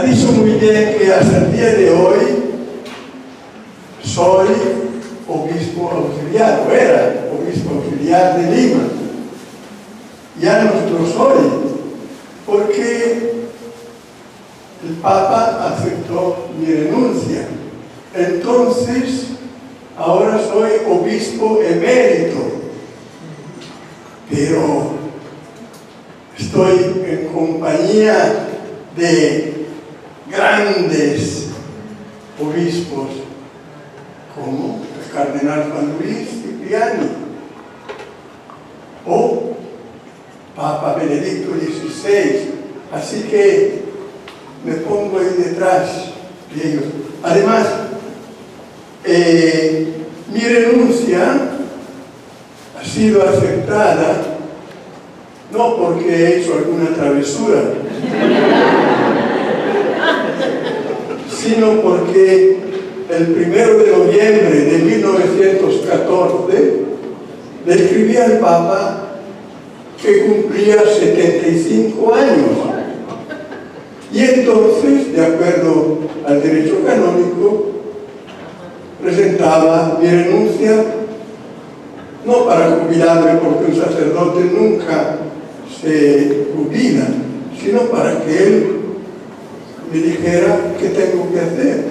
dicho muy bien que hasta el día de hoy soy obispo auxiliar, o era obispo auxiliar de Lima. Ya no lo soy, porque el Papa aceptó mi renuncia. Entonces, ahora soy obispo emérito, pero estoy en compañía de grandes obispos, como el cardenal Juan Luis Cipriani, o Papa Benedicto XVI. Así que me pongo ahí detrás de ellos. Además, mi renuncia ha sido aceptada no porque he hecho alguna travesura, sino porque el 1 de noviembre de 1914 le escribí al Papa que cumplía 75 años. Y entonces, de acuerdo al derecho canónico, presentaba mi renuncia, no para jubilarme, porque un sacerdote nunca se jubila, sino para que él me dijera qué tengo que hacer.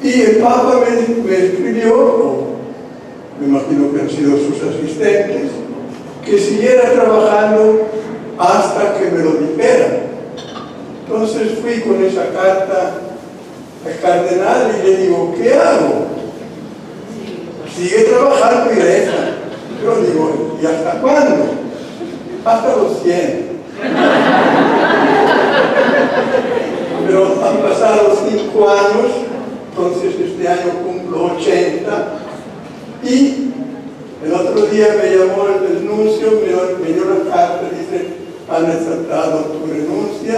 Y el Papa me escribió, me imagino que han sido sus asistentes, que siguiera trabajando hasta que me lo dijera. Entonces fui con esa carta al cardenal y le digo, ¿qué hago? Sigue trabajando y reza. Yo digo, ¿y hasta cuándo? Hasta los 100. Pero han pasado 5 años, entonces este año cumplo 80, y el otro día me llamó el nuncio, me dio la carta, dice, han aceptado tu renuncia,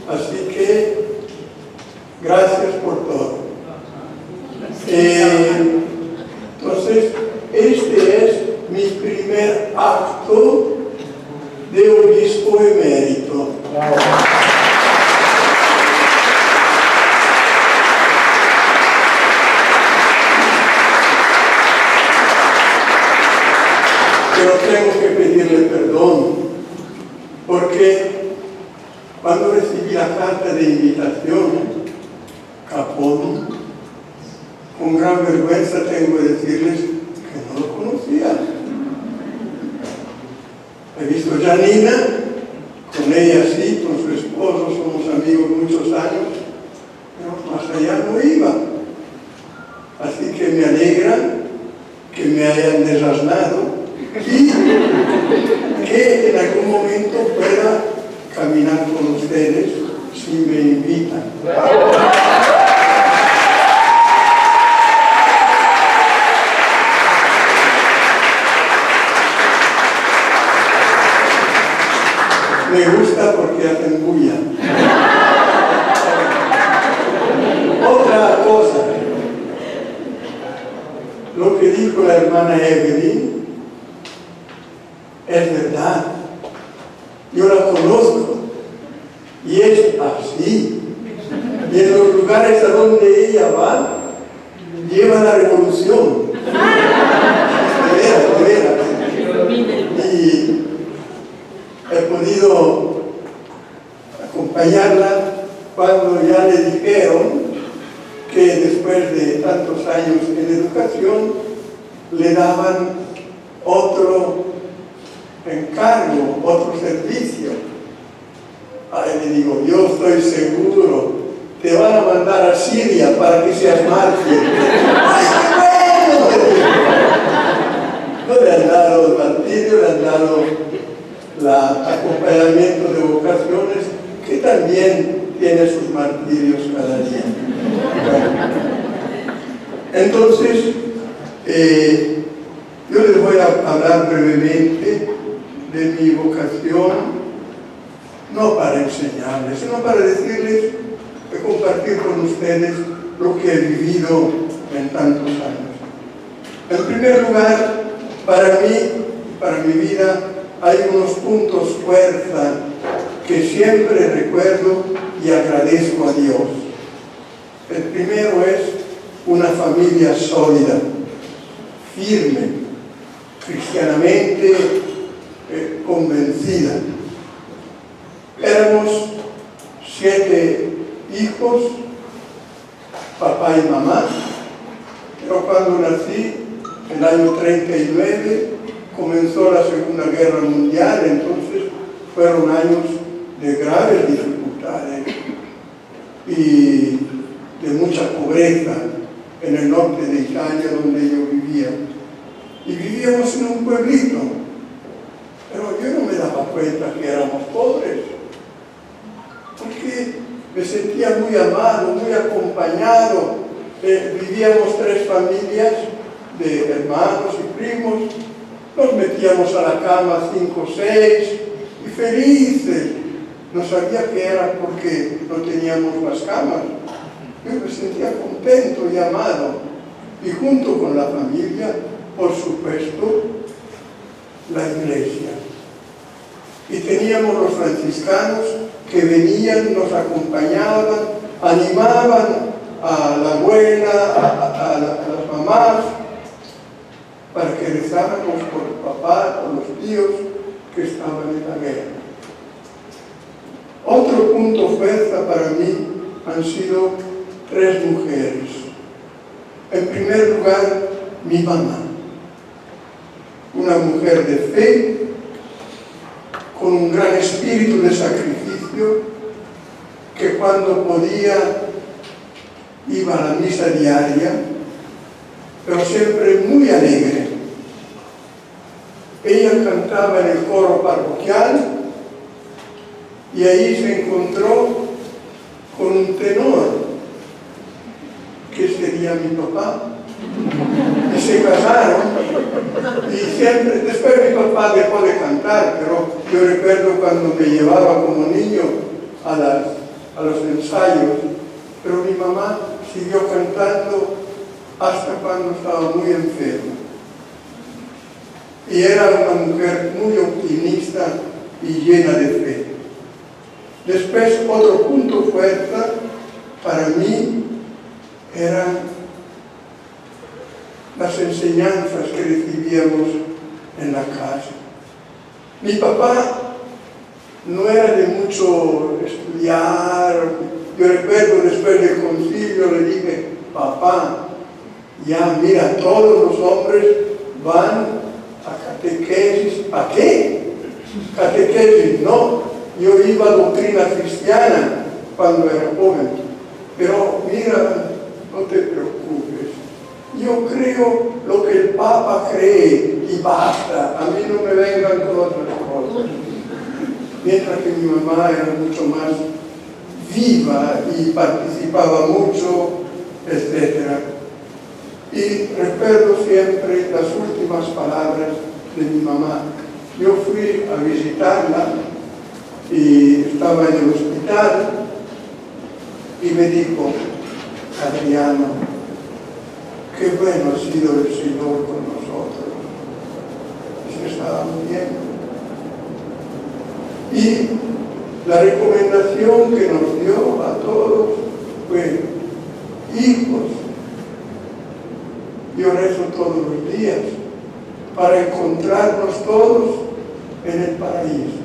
así que gracias por todo. Entonces, este es mi primer acto de obispo emérito. Pero tengo que pedirle perdón, porque cuando recibí la carta de invitación, Capón, con gran vergüenza tengo que decirles que no lo conocía. He visto a Janina, con ella sí, con su esposo, somos amigos muchos años, pero más allá no iba. Así que me alegra que me hayan desasnado y que en algún momento pueda caminar con ustedes si me invitan. Me gusta porque hacen bulla. Otra cosa, lo que dijo la hermana Evelyn es verdad. Yo la conozco y es así. Y en los lugares a donde ella va, lleva la revolución. De veras. Y he podido acompañarla cuando ya le dijeron que después de tantos años en educación le daban otro encargo, otro servicio. Ahí le digo, yo estoy seguro, te van a mandar a Siria para que seas mártir. ¡Ay, qué bueno! No le han dado el martirio, le han dado el acompañamiento de vocaciones, que también tiene sus martirios cada día. Bueno. Entonces, yo les voy a hablar brevemente de mi vocación, no para enseñarles, sino para decirles, de compartir con ustedes lo que he vivido en tantos años. En primer lugar, para mi vida, hay unos puntos fuerza que siempre recuerdo y agradezco a Dios. El primero es una familia sólida, firme, cristianamente convencida. Éramos 7 hijos, papá y mamá, pero cuando nací, en el año 39, comenzó la Segunda Guerra Mundial, entonces fueron años de graves dificultades y de mucha pobreza en el norte de Italia donde yo vivía. Y vivíamos en un pueblito, pero yo no me daba cuenta que éramos pobres, porque me sentía muy amado, muy acompañado. Vivíamos 3 familias de hermanos y primos, nos metíamos a la cama 5 o 6 y felices. No sabía que era porque no teníamos más camas. Yo me sentía contento y amado. Y junto con la familia, por supuesto, la iglesia. Y teníamos los franciscanos que venían, nos acompañaban, animaban a la abuela, a las mamás, para que rezáramos por el papá, por los tíos que estaban en la guerra. Otro punto fuerza para mí han sido 3 mujeres. En primer lugar, mi mamá, una mujer de fe, con un gran espíritu de sacrificio, que cuando podía iba a la misa diaria, pero siempre muy alegre. Ella cantaba en el coro parroquial y ahí se encontró con un tenor, que sería mi papá, y se casaron, y siempre, después mi papá dejó de cantar, pero yo recuerdo cuando me llevaba como niño a los ensayos, pero mi mamá siguió cantando hasta cuando estaba muy enferma. Y era una mujer muy optimista y llena de fe. Después, otro punto fuerte para mí eran las enseñanzas que recibíamos en la casa. Mi papá no era de mucho estudiar. Yo recuerdo después del concilio le dije, papá, ya mira, todos los hombres van a catequesis. ¿A qué? Catequesis, no. Yo iba a doctrina cristiana cuando era joven. Pero mira, no te preocupes. Yo creo lo que el Papa cree y basta. A mí no me vengan con otras cosas. Mientras que mi mamá era mucho más viva y participaba mucho, etc. Y recuerdo siempre las últimas palabras de mi mamá. Yo fui a visitarla y estaba en el hospital y me dijo, Adriano, qué bueno ha sido el Señor con nosotros. Y se estaba muriendo. Y la recomendación que nos dio a todos fue, hijos, yo rezo todos los días para encontrarnos todos en el paraíso.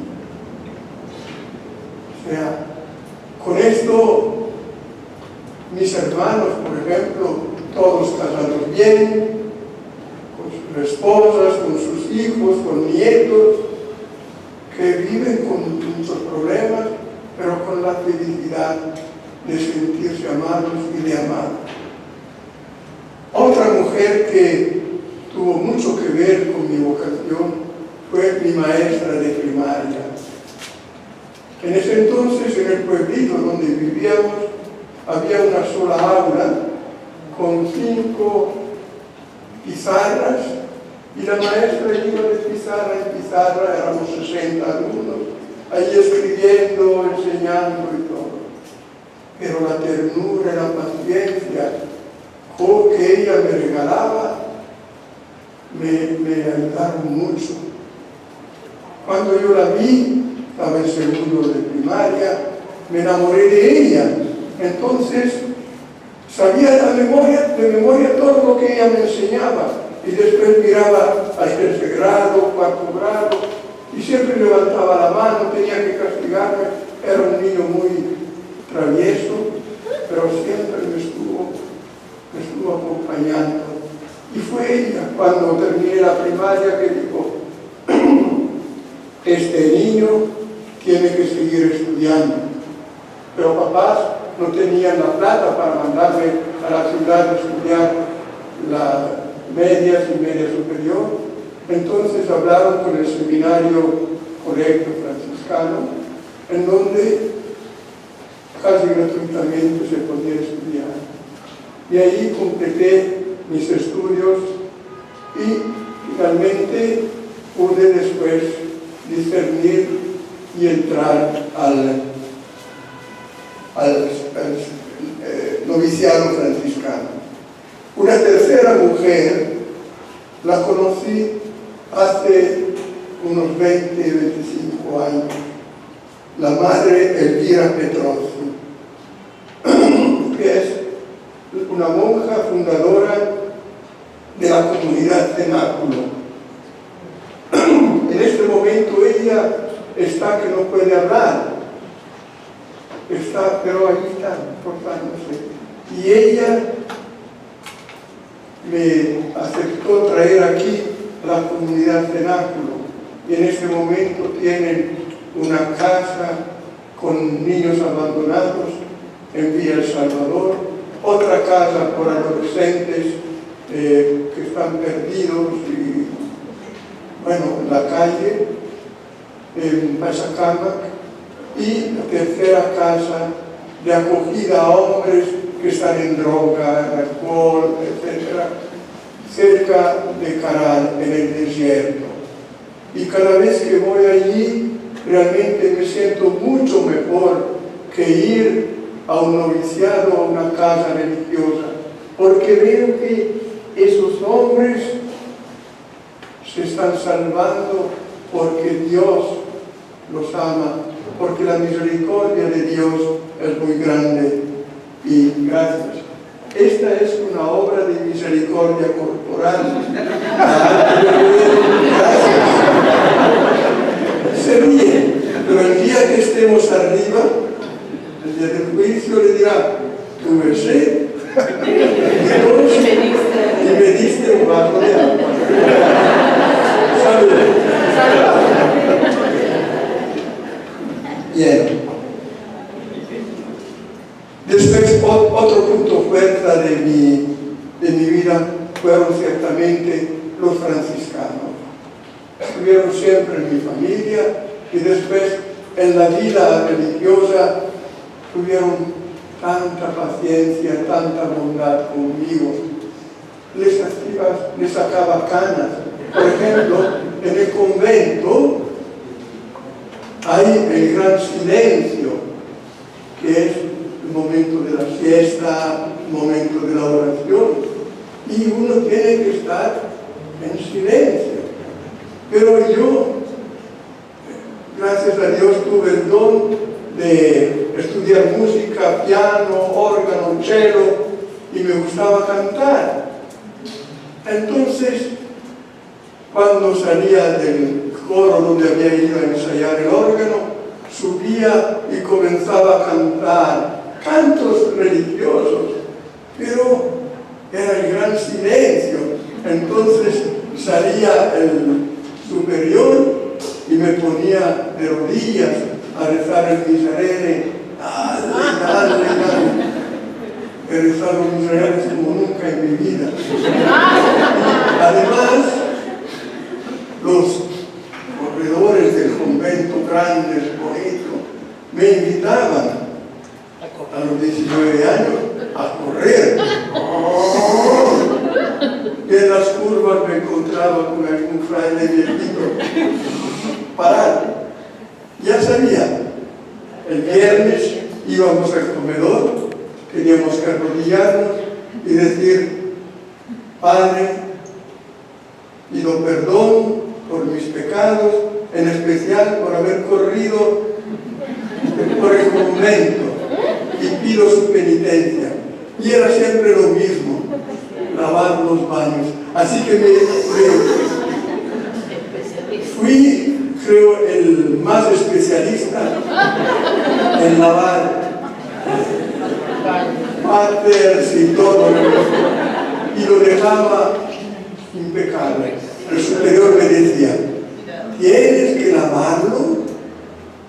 O sea, con esto, mis hermanos, por ejemplo, todos casados bien, con sus esposas, con sus hijos, con nietos, que viven con muchos problemas, pero con la felicidad de sentirse amados y de amar. Otra mujer que tuvo mucho que ver con mi vocación fue mi maestra de primaria. En ese entonces, en el pueblito donde vivíamos, había una sola aula con 5 pizarras y la maestra iba de pizarra en pizarra, éramos 60 alumnos, ahí escribiendo, enseñando y todo. Pero la ternura y la paciencia que ella me regalaba me ayudaron mucho. Cuando yo la vi, estaba en segundo de primaria, me enamoré de ella. Entonces, sabía de memoria todo lo que ella me enseñaba. Y después miraba al tercer grado, cuarto grado, y siempre levantaba la mano, tenía que castigarme. Era un niño muy travieso, pero siempre me estuvo acompañando. Y fue ella, cuando terminé la primaria, que dijo, este niño tiene que seguir estudiando. Pero papás no tenían la plata para mandarme a la ciudad a estudiar la media y media superior. Entonces hablaron con el seminario colegio franciscano, en donde casi gratuitamente se podía estudiar. Y ahí completé mis estudios y finalmente pude después discernir y entrar al noviciado franciscano. Una tercera mujer la conocí hace unos 20, 25 años, la madre Elvira Petrozzi, que es una monja fundadora de la comunidad Cenáculo. En este momento ella está que no puede hablar, pero ahí está, portándose. Y ella me aceptó traer aquí a la comunidad Cenáculo. Y en este momento tienen una casa con niños abandonados en Villa El Salvador, otra casa por adolescentes que están perdidos y, bueno, en la calle, en Pachacamac, y la tercera casa de acogida a hombres que están en droga, en alcohol, etc., cerca de Caral, en el desierto. Y cada vez que voy allí, realmente me siento mucho mejor que ir a un noviciado, a una casa religiosa, porque veo que esos hombres se están salvando porque Dios los ama, porque la misericordia de Dios es muy grande. Y gracias. Esta es una obra de misericordia corporal. Gracias. Se ríe, pero el día que estemos arriba, el día del juicio, le dirá, tuve sed y me diste un vaso de agua. Salud. Bien. Después, otro punto fuerza de mi vida fueron ciertamente los franciscanos. Estuvieron siempre en mi familia y después en la vida religiosa tuvieron tanta paciencia, tanta bondad conmigo. Les sacaba canas. Por ejemplo, en el convento hay el gran silencio, que es el momento de la siesta, el momento de la oración, y uno tiene que estar en silencio. Pero yo, gracias a Dios, tuve el don de estudiar música, piano, órgano, cello, y me gustaba cantar. Entonces, cuando salía del coro donde había ido a ensayar el órgano, subía y comenzaba a cantar cantos religiosos, pero era el gran silencio. Entonces salía el superior y me ponía de rodillas a rezar el miserere. Dale. He rezado misereres como nunca en mi vida. Además, los corredores del convento, grandes, bonitos, me invitaban a los 19 años a correr. Y en las curvas me encontraba con algún fraile viejito. Parar. Ya sabía, el viernes íbamos al comedor, teníamos que arrodillarnos y decir, Padre, pido perdón por mis pecados, en especial por haber corrido por el convento y pido su penitencia. Y era siempre lo mismo, lavar los baños. Así que fui, creo, el más especialista en lavar váteres y todo, y lo dejaba impecable. El superior me decía, tienes que lavarlo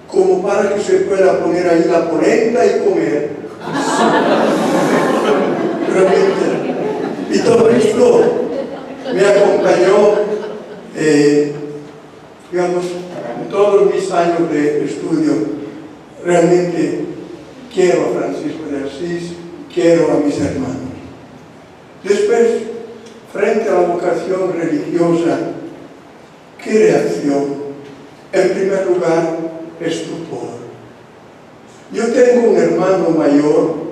como para que se pueda poner ahí la polenta y comer. Realmente. Y todo esto me acompañó, digamos, en todos mis años de estudio. Realmente quiero a Francisco de Asís, quiero a mis hermanos. Después, frente a la vocación religiosa, ¿qué reacción? En primer lugar, estupor. Yo tengo un hermano mayor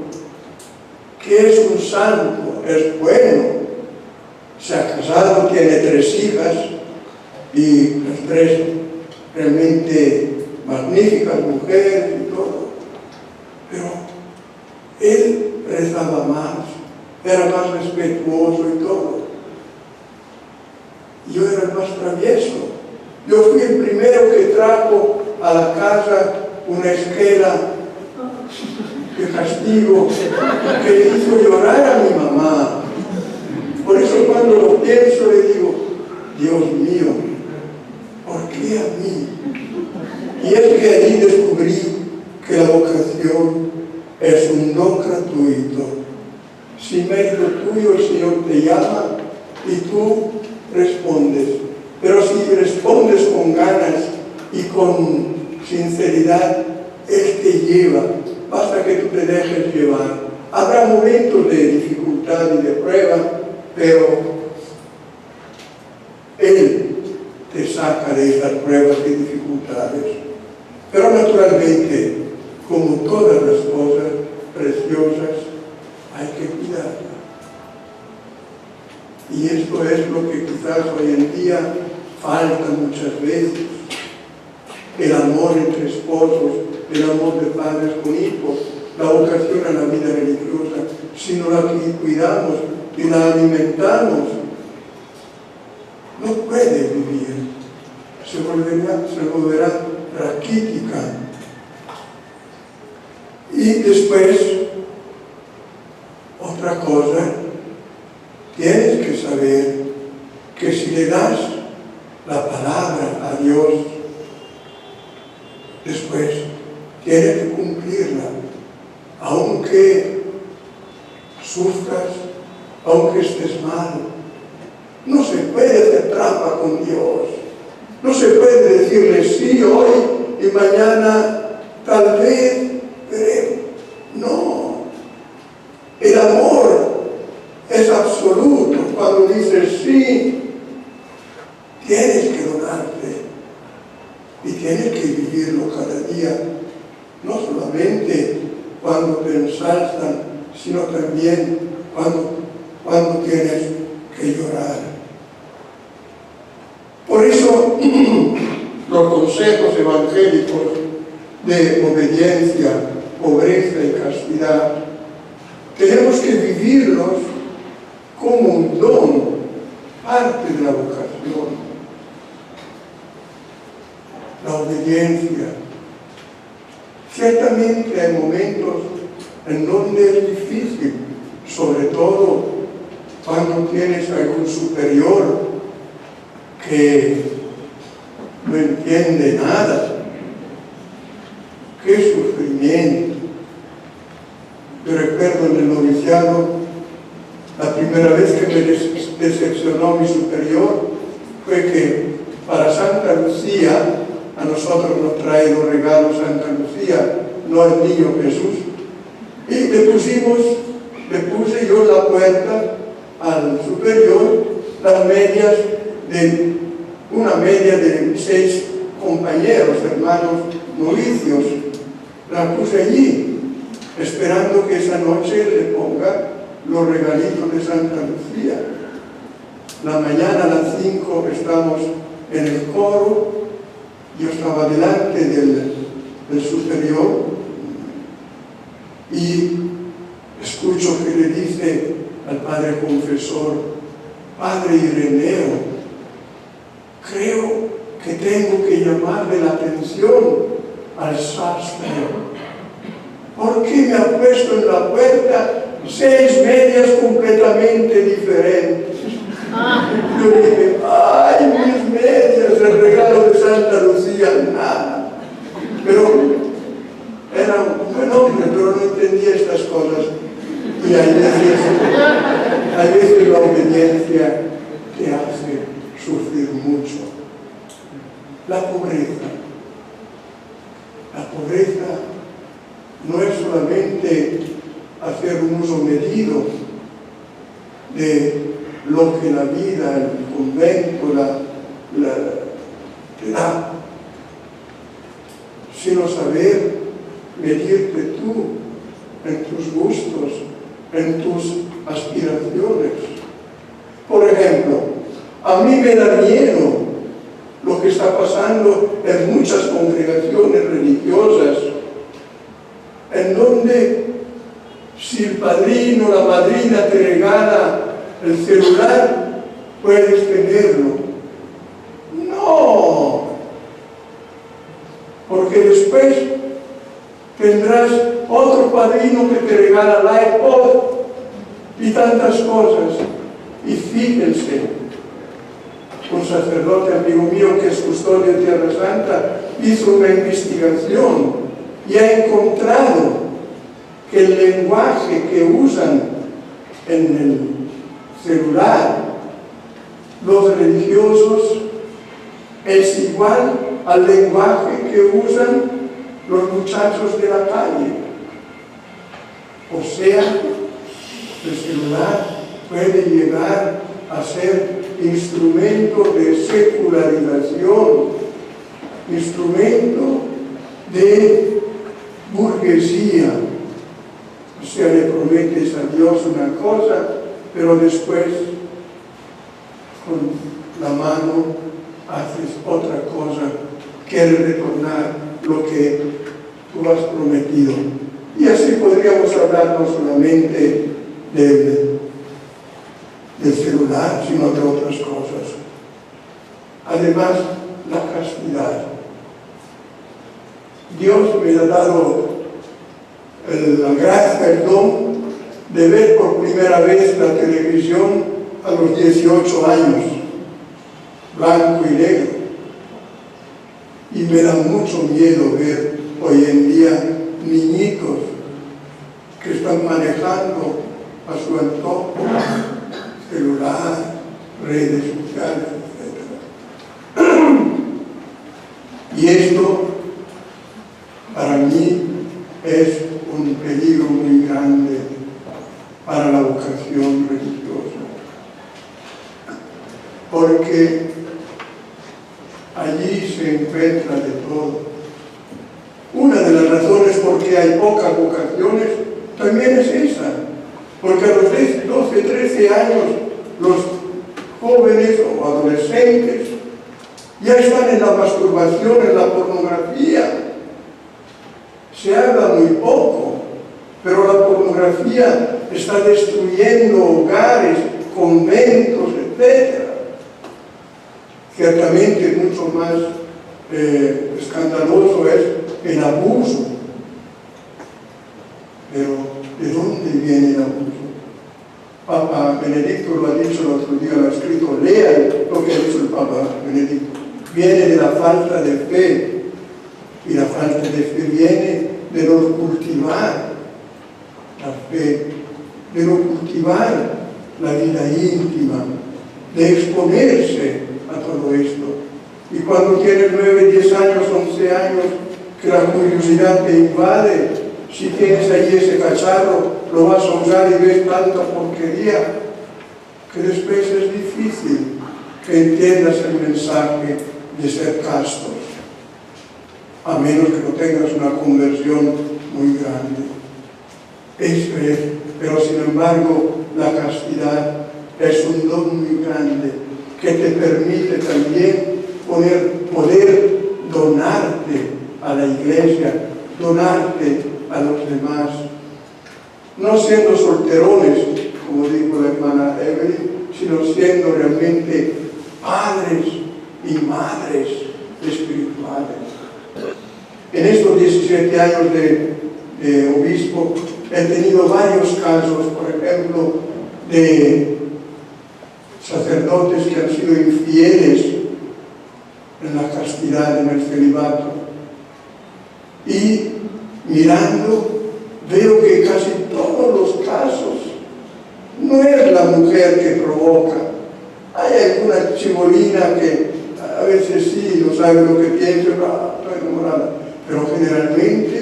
que es un santo, es bueno, se ha casado, tiene 3 hijas y las 3 realmente magníficas mujeres y todo, pero él rezaba más, era más respetuoso y todo. Yo era el más travieso. Yo fui el primero que trajo a la casa una esquela de castigo que hizo llorar a mi mamá. Por eso cuando lo pienso le digo, Dios mío, ¿por qué a mí? Y es que allí descubrí que la vocación es un don gratuito. Sin mérito tuyo el Señor te llama y tú respondes. Pero si respondes con ganas y con sinceridad, Él te lleva. Basta que tú te dejes llevar. Habrá momentos de dificultad y de prueba, pero Él te saca de estas pruebas y dificultades. Pero naturalmente, como todas las cosas preciosas, hay que cuidarlas. Y esto es lo que quizás hoy en día falta muchas veces. El amor entre esposos, el amor de padres con hijos, la vocación a la vida religiosa. Si no la cuidamos y la alimentamos, no puede vivir. Se volverá raquítica. Y después, otra cosa, tienes que saber que si le das la palabra a Dios, después tienes que cumplirla, aunque sufras, aunque estés mal. No se puede hacer trampa con Dios. No se puede decirle sí hoy y mañana tal vez veremos. No. El amor es absoluto. Cuando dices sí, tienes que donarte y tienes que vivirlo cada día, no solamente cuando te ensalzan, sino también cuando tienes que llorar. Por eso los consejos evangélicos de obediencia, pobreza y castidad tenemos que vivirlos como un don, parte de la vocación. La obediencia. Ciertamente hay momentos en donde es difícil, sobre todo cuando tienes algún superior que no entiende nada. ¡Qué sufrimiento! Yo recuerdo en el noviciado, la primera vez que me decepcionó mi superior fue que para Santa Lucía, a nosotros nos trae los regalos Santa Lucía, no el niño Jesús. Y le puse yo en la puerta al superior las medias de una media de 6 compañeros, hermanos novicios. La puse allí, esperando que esa noche le ponga los regalitos de Santa Lucía. La mañana a las 5 estamos en el coro. Yo estaba delante el superior, y escucho que le dice al padre confesor: Padre Ireneo, creo que tengo que llamarle la atención al sastre. ¿Por qué me ha puesto en la puerta 6 medias completamente diferentes? Yo dije: ¡ay, mis medias! El regalo de Santa Lucía, nada. Pero era un buen hombre, pero no entendía estas cosas. Y hay veces la obediencia te hace sufrir mucho. La pobreza. La pobreza no es solamente hacer un uso medido de lo que la vida, el convento, te da, sino saber medirte tú en tus gustos, en tus aspiraciones. Por ejemplo, a mí me da miedo lo que está pasando en muchas congregaciones religiosas, en donde si el padrino o la madrina te regala el celular, puedes tenerlo. No, porque después tendrás otro padrino que te regala el iPod y tantas cosas. Y fíjense, un sacerdote amigo mío que es custodio de Tierra Santa hizo una investigación y ha encontrado que el lenguaje que usan en el celular los religiosos es igual al lenguaje que usan los muchachos de la calle. O sea, el celular puede llegar a ser instrumento de secularización, instrumento de burguesía. O sea, le prometes a Dios una cosa, pero después con la mano haces otra cosa, quieres retornar lo que tú has prometido. Y así podríamos hablar no solamente del celular, sino de otras cosas. Además, la castidad. Dios me ha dado la gracia, el don de ver por primera vez la televisión a los 18 años, blanco y negro. Y me da mucho miedo ver hoy en día niñitos que están manejando a su antojo celular, redes sociales, etc. Y esto, para mí, es un peligro muy grande para la vocación religiosa. Porque allí se encuentra de todo. Una de las razones por qué hay pocas vocaciones también es esa. Porque a los 12, 13 años los jóvenes o adolescentes ya están en la masturbación, en la pornografía. Se habla muy poco, pero la pornografía está destruyendo hogares, conventos, etc. Ciertamente mucho más escandaloso es el abuso. Pero ¿de dónde viene el abuso? Papa Benedicto lo ha dicho el otro día, lo ha escrito, lean lo que ha dicho el Papa Benedicto. Viene de la falta de fe, y la falta de fe viene de no cultivar la fe, de no cultivar la vida íntima, de exponerse a todo esto. Y cuando tienes 9, 10 años, 11 años, que la curiosidad te invade, si tienes ahí ese cacharro, lo vas a usar y ves tanta porquería, que después es difícil que entiendas el mensaje de ser castos, a menos que no tengas una conversión muy grande. Eso es, pero sin embargo, la castidad es un don muy grande que te permite también poder donarte a a la iglesia, donarte a los demás. No siendo solterones, como dijo la hermana Evelyn, sino siendo realmente padres y madres espirituales. En estos 17 años de obispo he tenido varios casos, por ejemplo, de sacerdotes que han sido infieles en la castidad, en el celibato. Y mirando, veo que casi todos los casos no es la mujer que provoca. Hay alguna chibolina que a veces sí, no sabe lo que piensa, estoy enamorada. Pero generalmente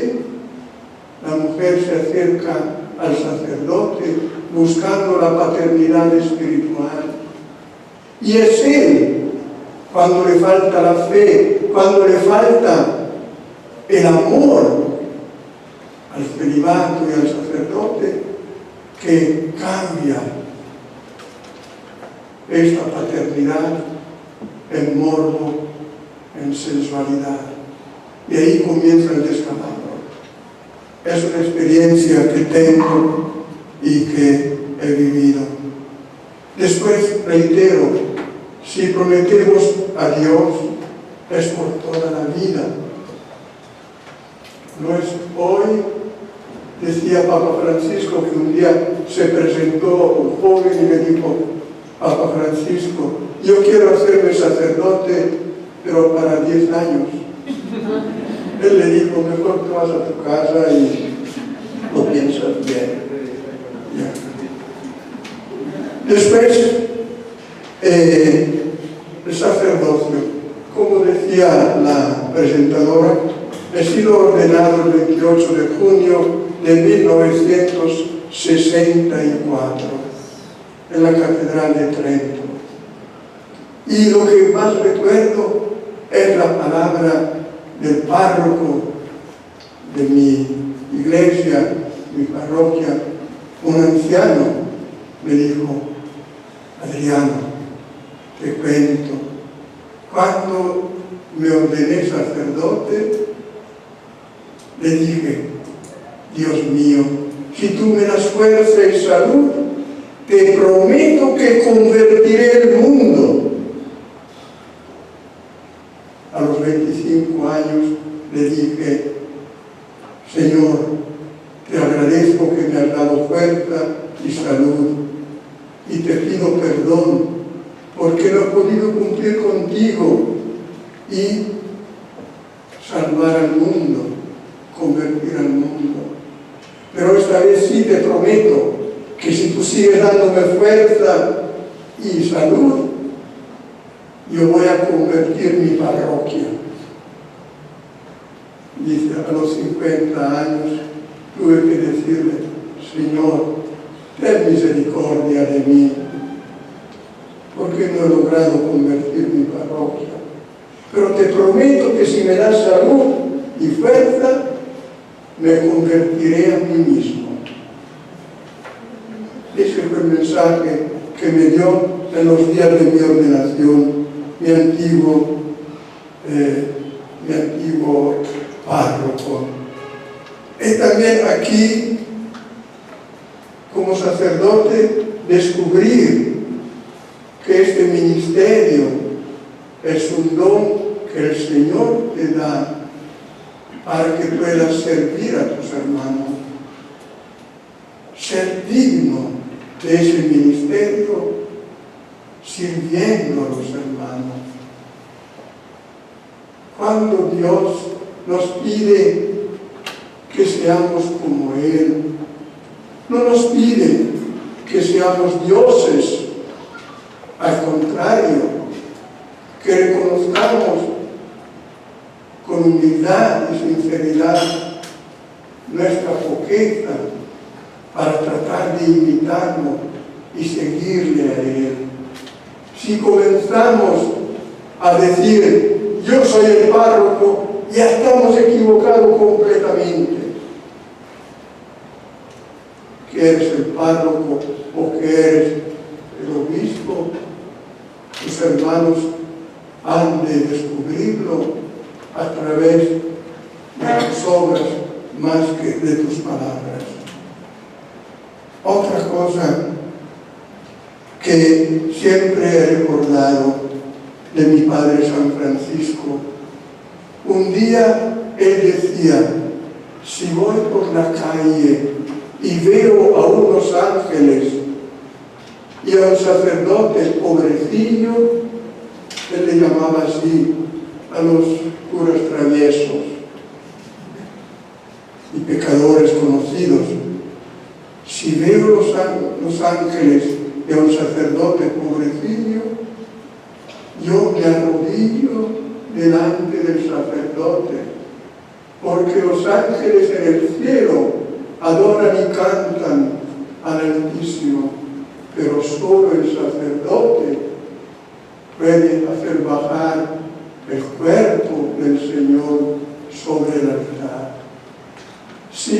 la mujer se acerca al sacerdote buscando la paternidad espiritual. Y es él, cuando le falta la fe, cuando le falta el amor al celibato y al sacerdote, que cambia esta paternidad en morbo, en sensualidad. Y ahí comienza el descalabro. Es una experiencia que tengo y que he vivido. Después, reitero, si prometemos a Dios, es por toda la vida. No es hoy. Decía Papa Francisco que un día se presentó un joven y me dijo: Papa Francisco, yo quiero hacerme sacerdote, pero para 10 años. Él le dijo: mejor te vas a tu casa y lo piensas bien. Ya. Después, el sacerdocio. Como decía la presentadora, he sido ordenado el 28 de junio de 1964 en la Catedral de Trento. Y lo que más recuerdo es la palabra del párroco de mi iglesia, mi parroquia, un anciano, me dijo: Adriano, te cuento, cuando me ordené sacerdote, le dije: Dios mío, si tú me das fuerza y salud, te prometo que convertiré el mundo. A los 25 años le dije: Señor, te agradezco que me has dado fuerza y salud, y te pido perdón porque no he podido cumplir contigo y salvar al mundo, convertir al mundo. Pero esta vez sí te prometo que si tú sigues dándome fuerza y salud, yo voy a convertir mi parroquia. Dice, a los 50 años tuve que decirle: Señor, ten misericordia de mí, porque no he logrado convertir mi parroquia. Pero te prometo que si me das salud y fuerza, me convertiré a mí mismo. Ese fue el mensaje que me dio en los días de mi ordenación mi antiguo párroco. Y también aquí, como sacerdote, descubrir que este ministerio es un don que el Señor te da para que puedas servir a tus hermanos. Ser digno de ese ministerio, sirviendo a los hermanos. Cuando Dios nos pide que seamos como Él, no nos pide que seamos dioses, al contrario, que reconozcamos con humildad y sinceridad nuestra pobreza para tratar de imitarlo y seguirle a Él. Si comenzamos a decir: yo soy el párroco, ya estamos equivocados completamente. Que eres el párroco o que eres el obispo, tus hermanos han de descubrirlo a través obras más que de tus palabras. Otra cosa que siempre he recordado de mi padre San Francisco, un día él decía: si voy por la calle y veo a unos ángeles y a un sacerdote pobrecillo, él le llamaba así a los curas traviesos y pecadores conocidos, si veo los ángeles y a un sacerdote pobrecillo, yo me arrodillo delante del sacerdote, porque los ángeles en el cielo adoran y cantan al Altísimo, pero solo el sacerdote puede hacer bajar el cuerpo del Señor sobre el altar. Si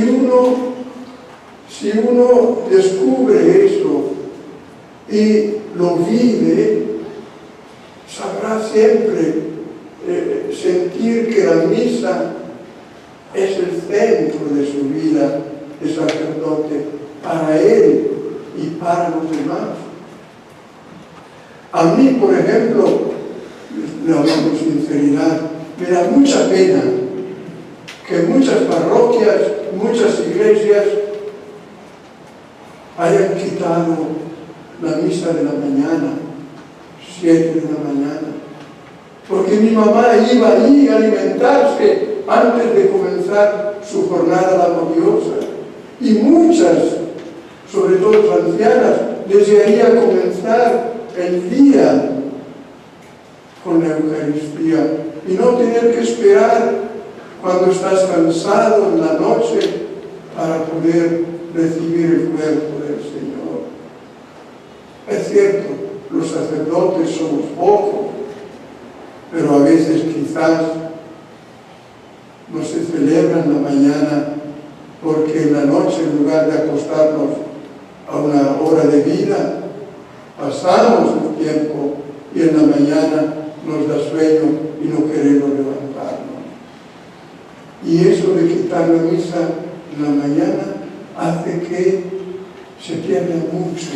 uno descubre eso y lo vive, sabrá siempre sentir que la misa es el centro de su vida de sacerdote, para él y para los demás. A mí, por ejemplo, le hablo con sinceridad, me da mucha pena que muchas parroquias, muchas iglesias hayan quitado la misa de la mañana, 7 de la mañana, porque mi mamá iba allí a alimentarse antes de comenzar su jornada laboriosa, y muchas, sobre todo ancianas, desearían comenzar el día con la Eucaristía y no tener que esperar cuando estás cansado en la noche para poder recibir el cuerpo del Señor. Es cierto, los sacerdotes somos pocos, pero a veces quizás no se celebra en la mañana porque en la noche, en lugar de acostarnos a una hora de vida, pasamos el tiempo y en la mañana nos da sueño y no queremos levantarnos. Y eso de quitar la misa en la mañana hace que se pierda mucho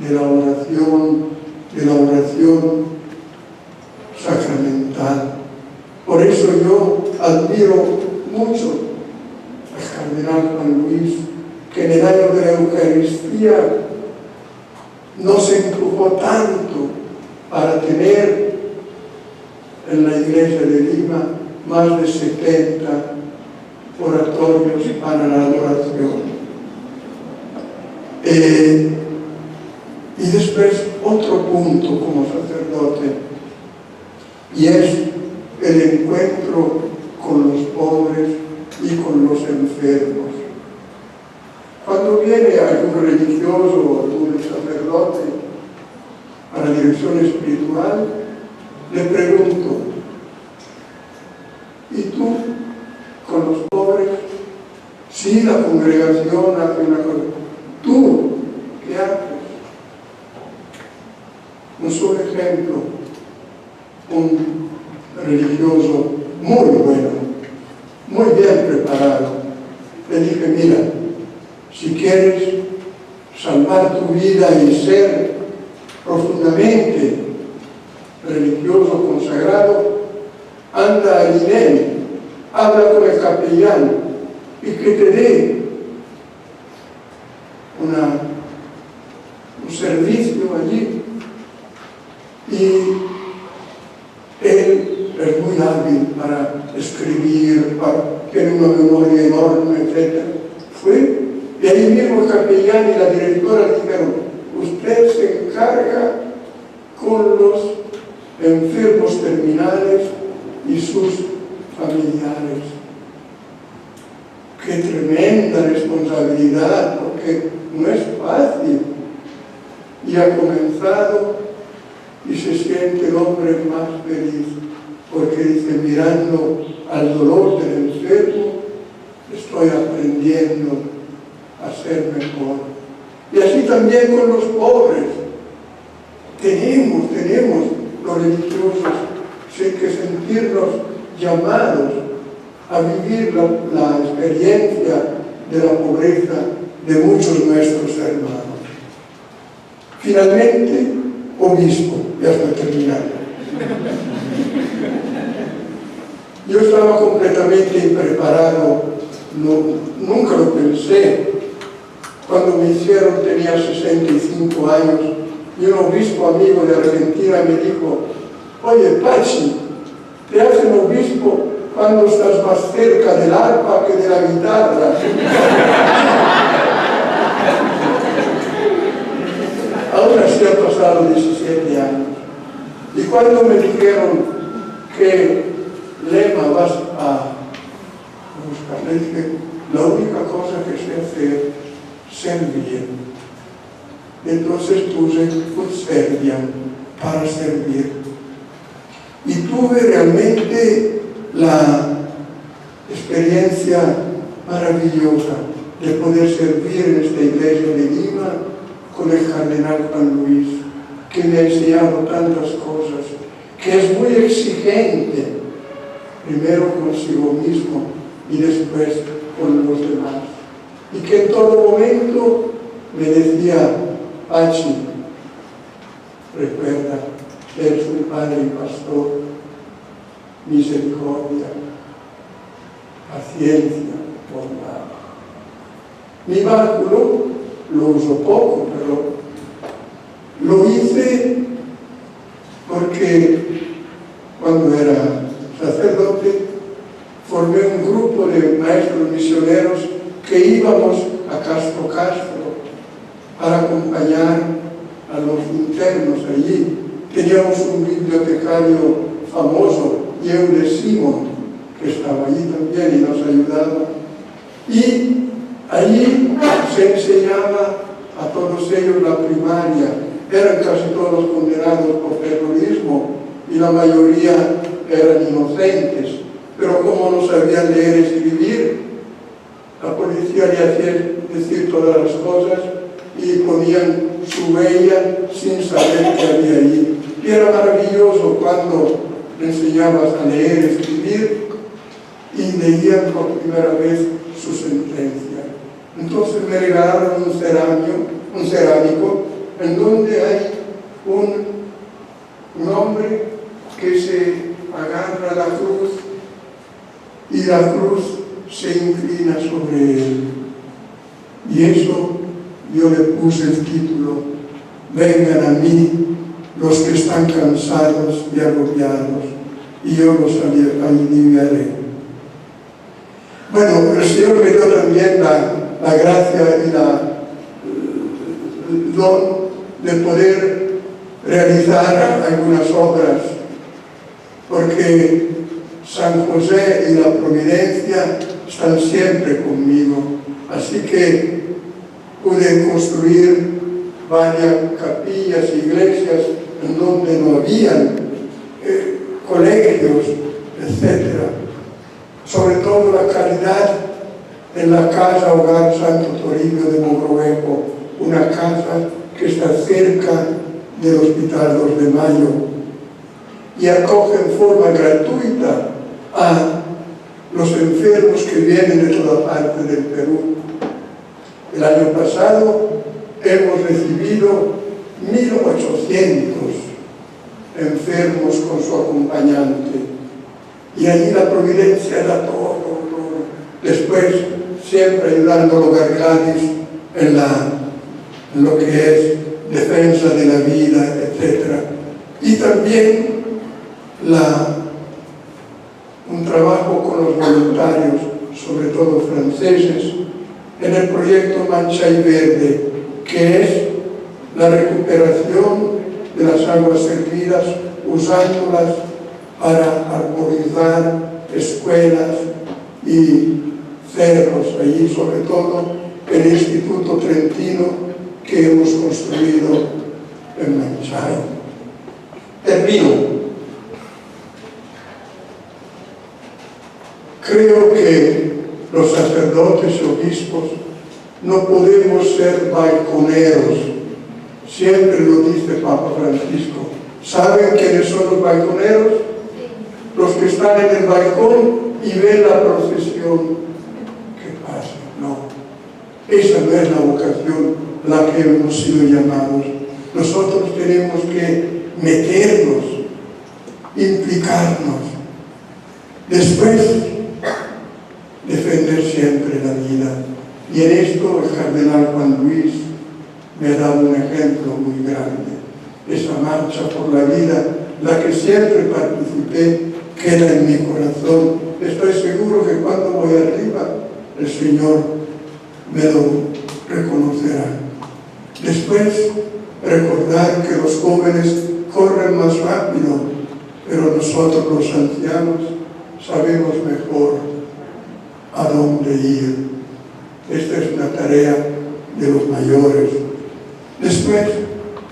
de la oración sacramental. Por eso yo admiro mucho al cardenal Juan Luis, que en el año de la Eucaristía no se empujó tanto para tener en la iglesia de Lima más de 70 oratorios para la adoración. Y después otro punto como sacerdote, y es el encuentro con los pobres y con los enfermos. Cuando viene algún religioso o algún sacerdote a la dirección espiritual, le pregunto: ¿y tú con los pobres? Sí, la congregación hace una cosa. ¿Tú qué haces? Un solo ejemplo: un religioso muy bueno, muy bien preparado, le dije: mira, si quieres salvar tu vida y ser profundamente religioso, consagrado, anda a INEM, habla con el capellán y que te dé un servicio allí. Y él es muy hábil para escribir, tiene una memoria enorme, etc. Fue, y ahí mismo el capellán y la directora dijeron: usted se encarga con los enfermos terminales y sus familiares. Qué tremenda responsabilidad, porque no es fácil. Y ha comenzado y se siente el hombre más feliz, porque dice: mirando al dolor del enfermo, estoy aprendiendo a ser mejor. Y así también con los pobres. Tenemos los religiosos que sentirnos llamados a vivir la experiencia de la pobreza de muchos nuestros hermanos. Finalmente, obispo, ya estoy terminando. Yo estaba completamente impreparado, nunca lo pensé. Cuando me hicieron tenía 65 años y un obispo amigo de Argentina me dijo: oye, Pachi, te hacen obispo cuando estás más cerca del arpa que de la guitarra. Ahora sí han pasado 17 años. Y cuando me dijeron qué lema vas a buscar, le dije: la única cosa que sé hacer, servir. Entonces puse ut serviam, para servir. Y tuve realmente la experiencia maravillosa de poder servir en esta iglesia de Lima con el cardenal Juan Luis, que me ha enseñado tantas cosas, que es muy exigente, primero consigo mismo y después con los demás. Y que en todo momento me decía: Pachi, recuerda, eres un padre y pastor, misericordia, paciencia, bondad. Mi báculo lo uso poco, pero lo hice porque cuando era sacerdote formé un grupo de maestros misioneros que íbamos a Castro para acompañar a los internos allí. Teníamos un bibliotecario famoso, Eude Simon, que estaba allí también y nos ayudaba. Y allí se enseñaba a todos ellos la primaria. Eran casi todos condenados por terrorismo y la mayoría eran inocentes. Pero como no sabían leer y escribir, la policía le hacía decir todas las cosas y ponían su huella sin saber qué había allí. Y era maravilloso cuando le enseñabas a leer y escribir y leían por primera vez su sentencia. Entonces me regalaron un cerámico en donde hay un hombre que se agarra a la cruz y la cruz se inclina sobre él. Y eso yo le puse el título: vengan a mí los que están cansados y agobiados, y yo los aliviaré. Bueno, el Señor me dio también la gracia y el don de poder realizar algunas obras, porque San José y la Providencia están siempre conmigo. Así que pude construir varias capillas, iglesias en donde no habían colegios, etc. Sobre todo la caridad en la casa Hogar Santo Toribio de Mogrovejo, una casa que está cerca del Hospital 2 de Mayo, y acoge en forma gratuita a los enfermos que vienen de toda parte del Perú. El año pasado hemos recibido 1.800 enfermos con su acompañante, y allí la Providencia da todo. Después siempre ayudando a los Gargalis en lo que es defensa de la vida, etc. Y también un trabajo con los voluntarios, sobre todo franceses, en el proyecto Mancha y Verde, que es la recuperación de las aguas servidas, usándolas para arborizar escuelas y cerros, allí sobre todo el Instituto Trentino que hemos construido en Manchay. Termino. Creo que los sacerdotes y obispos no podemos ser balconeros. Siempre lo dice Papa Francisco. ¿Saben quiénes son los balconeros? los que están en el balcón y ven la procesión que pasa. No, esa no es la vocación la que hemos sido llamados. Nosotros tenemos que meternos, implicarnos, después defender siempre la vida. Y en esto el cardenal Juan Luis me ha dado un ejemplo muy grande. Esa marcha por la vida, la que siempre participé, queda en mi corazón. Estoy seguro que cuando voy arriba, el Señor me lo reconocerá. Después, recordar que los jóvenes corren más rápido, pero nosotros los ancianos sabemos mejor a dónde ir. Esta es una tarea de los mayores. Después,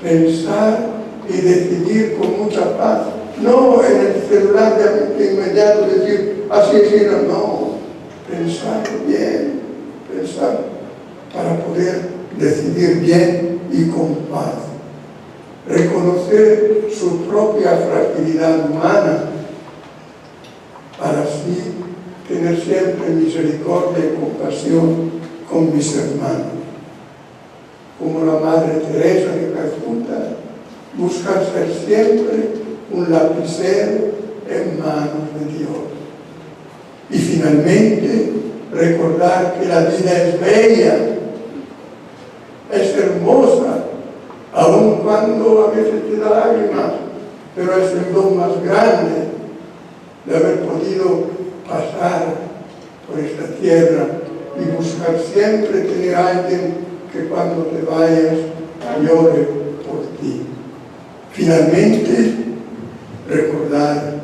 pensar y decidir con mucha paz. No en el celular de inmediato decir así, no. Pensar bien, pensar para poder decidir bien y con paz. Reconocer su propia fragilidad humana para así tener siempre misericordia y compasión con mis hermanos. Como la Madre Teresa de Calcuta, buscar ser siempre un lapicero en manos de Dios. Y finalmente, recordar que la vida es bella, es hermosa, aun cuando a veces te da lágrimas, pero es el don más grande de haber podido pasar por esta tierra y buscar siempre tener a alguien que cuando te vayas llore por ti. Finalmente, recordar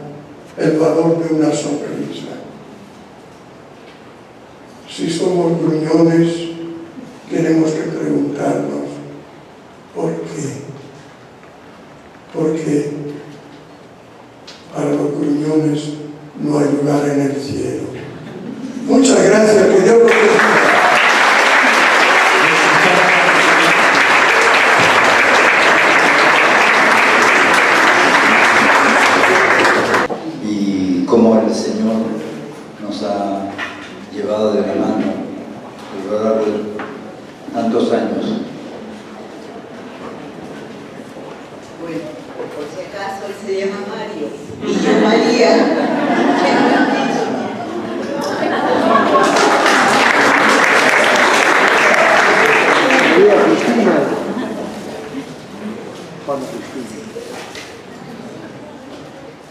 el valor de una sonrisa. Si somos gruñones, tenemos que preguntarnos ¿por qué? Porque para los gruñones no hay lugar en el cielo. Muchas gracias, que Dios los bendiga. Y cómo el Señor nos ha llevado de la mano a lo largo de tantos años. Bueno, por si acaso él se llama Mario y yo María.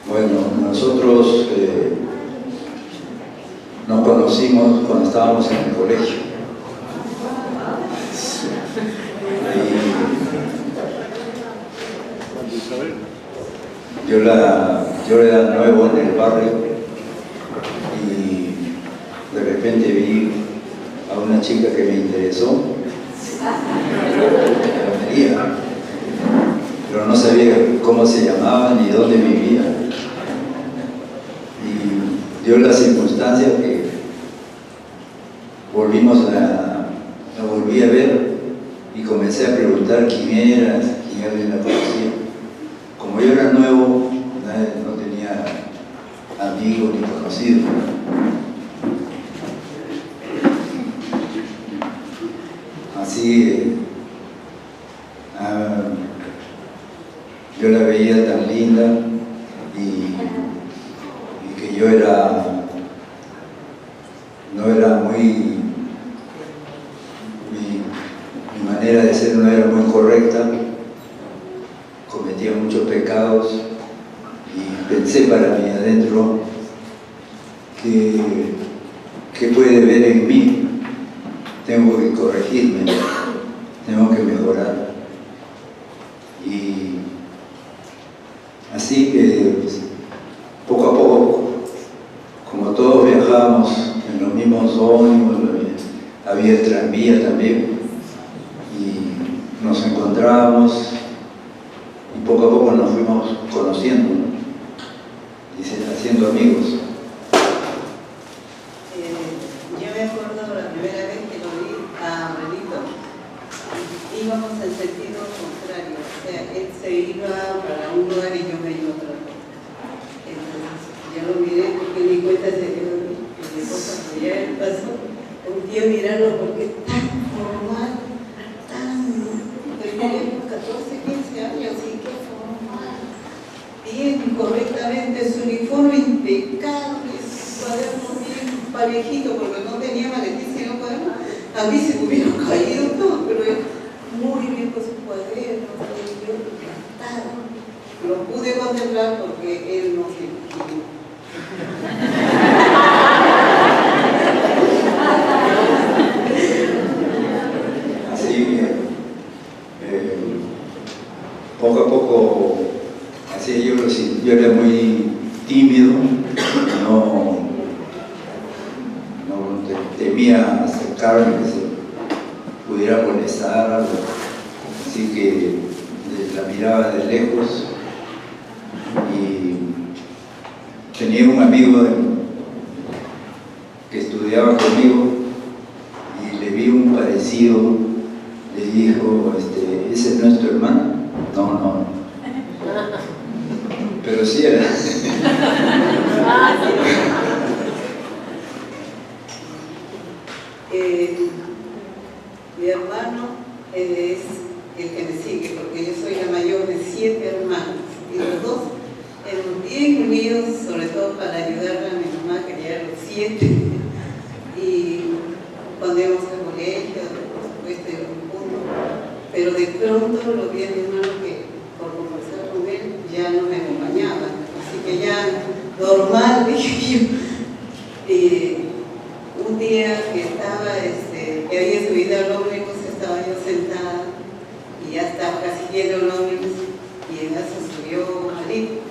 Bueno, nosotros nos conocimos cuando estábamos en el colegio. Yo era nuevo en el barrio y de repente vi a una chica que me interesó, pero no sabía cómo se llamaba ni dónde vivía. Y dio la circunstancia que la volví a ver y comencé a preguntar quién era, quién alguien la conocía. Como yo era nuevo, no tenía amigos ni conocidos. Así yo la veía tan linda y que yo no era mi manera de ser no era muy correcta, cometía muchos pecados y pensé para mí adentro que puede ver en mí, tengo que corregirme, tengo que mejorar. Y así que poco a poco, como todos viajábamos en los mismos ómnibus, había el tranvía también, y nos encontrábamos y poco a poco nos fuimos conociendo, ¿no? Y haciendo amigos. Yo me acuerdo la primera vez que lo vi a Abuelito, íbamos en sentido contrario, o sea, él se iba para un lugar y yo me iba a otro. Entonces, yo ya él pasó, un día mirarlo porque es tan formal, tenía 14, 15 años, y qué formal, bien correctamente, su uniforme impecable, su cuaderno bien parejito, porque no tenía maletín sino cuaderno. A mí se me hubieran caído todo, pero él muy bien con su cuaderno, yo encantado. Lo pude contemplar porque él no se imaginó. Así, poco a poco, así yo era muy tímido, no temía acercarme, que se pudiera molestar algo, así que la miraba de lejos. Y tenía un amigo que estudiaba conmigo y le vi un parecido, le dijo, ¿ese es nuestro hermano? No, pero sí era. Mi hermano es el que me sigue, porque yo soy la mayor de 7 hermanos, y los dos éramos bien unidos, sobre todo para ayudarle a mi mamá a criar los 7, y cuando íbamos al colegio, por supuesto, íbamos juntos, pero de pronto lo vi a mi hermano que, por conversar con él, ya no me acompañaba, así que ya normal, dije yo. Un día que estaba, que había subido al ómnibus, estaba yo sentada y ya estaba casi lleno el ómnibus, y en eso subió Marito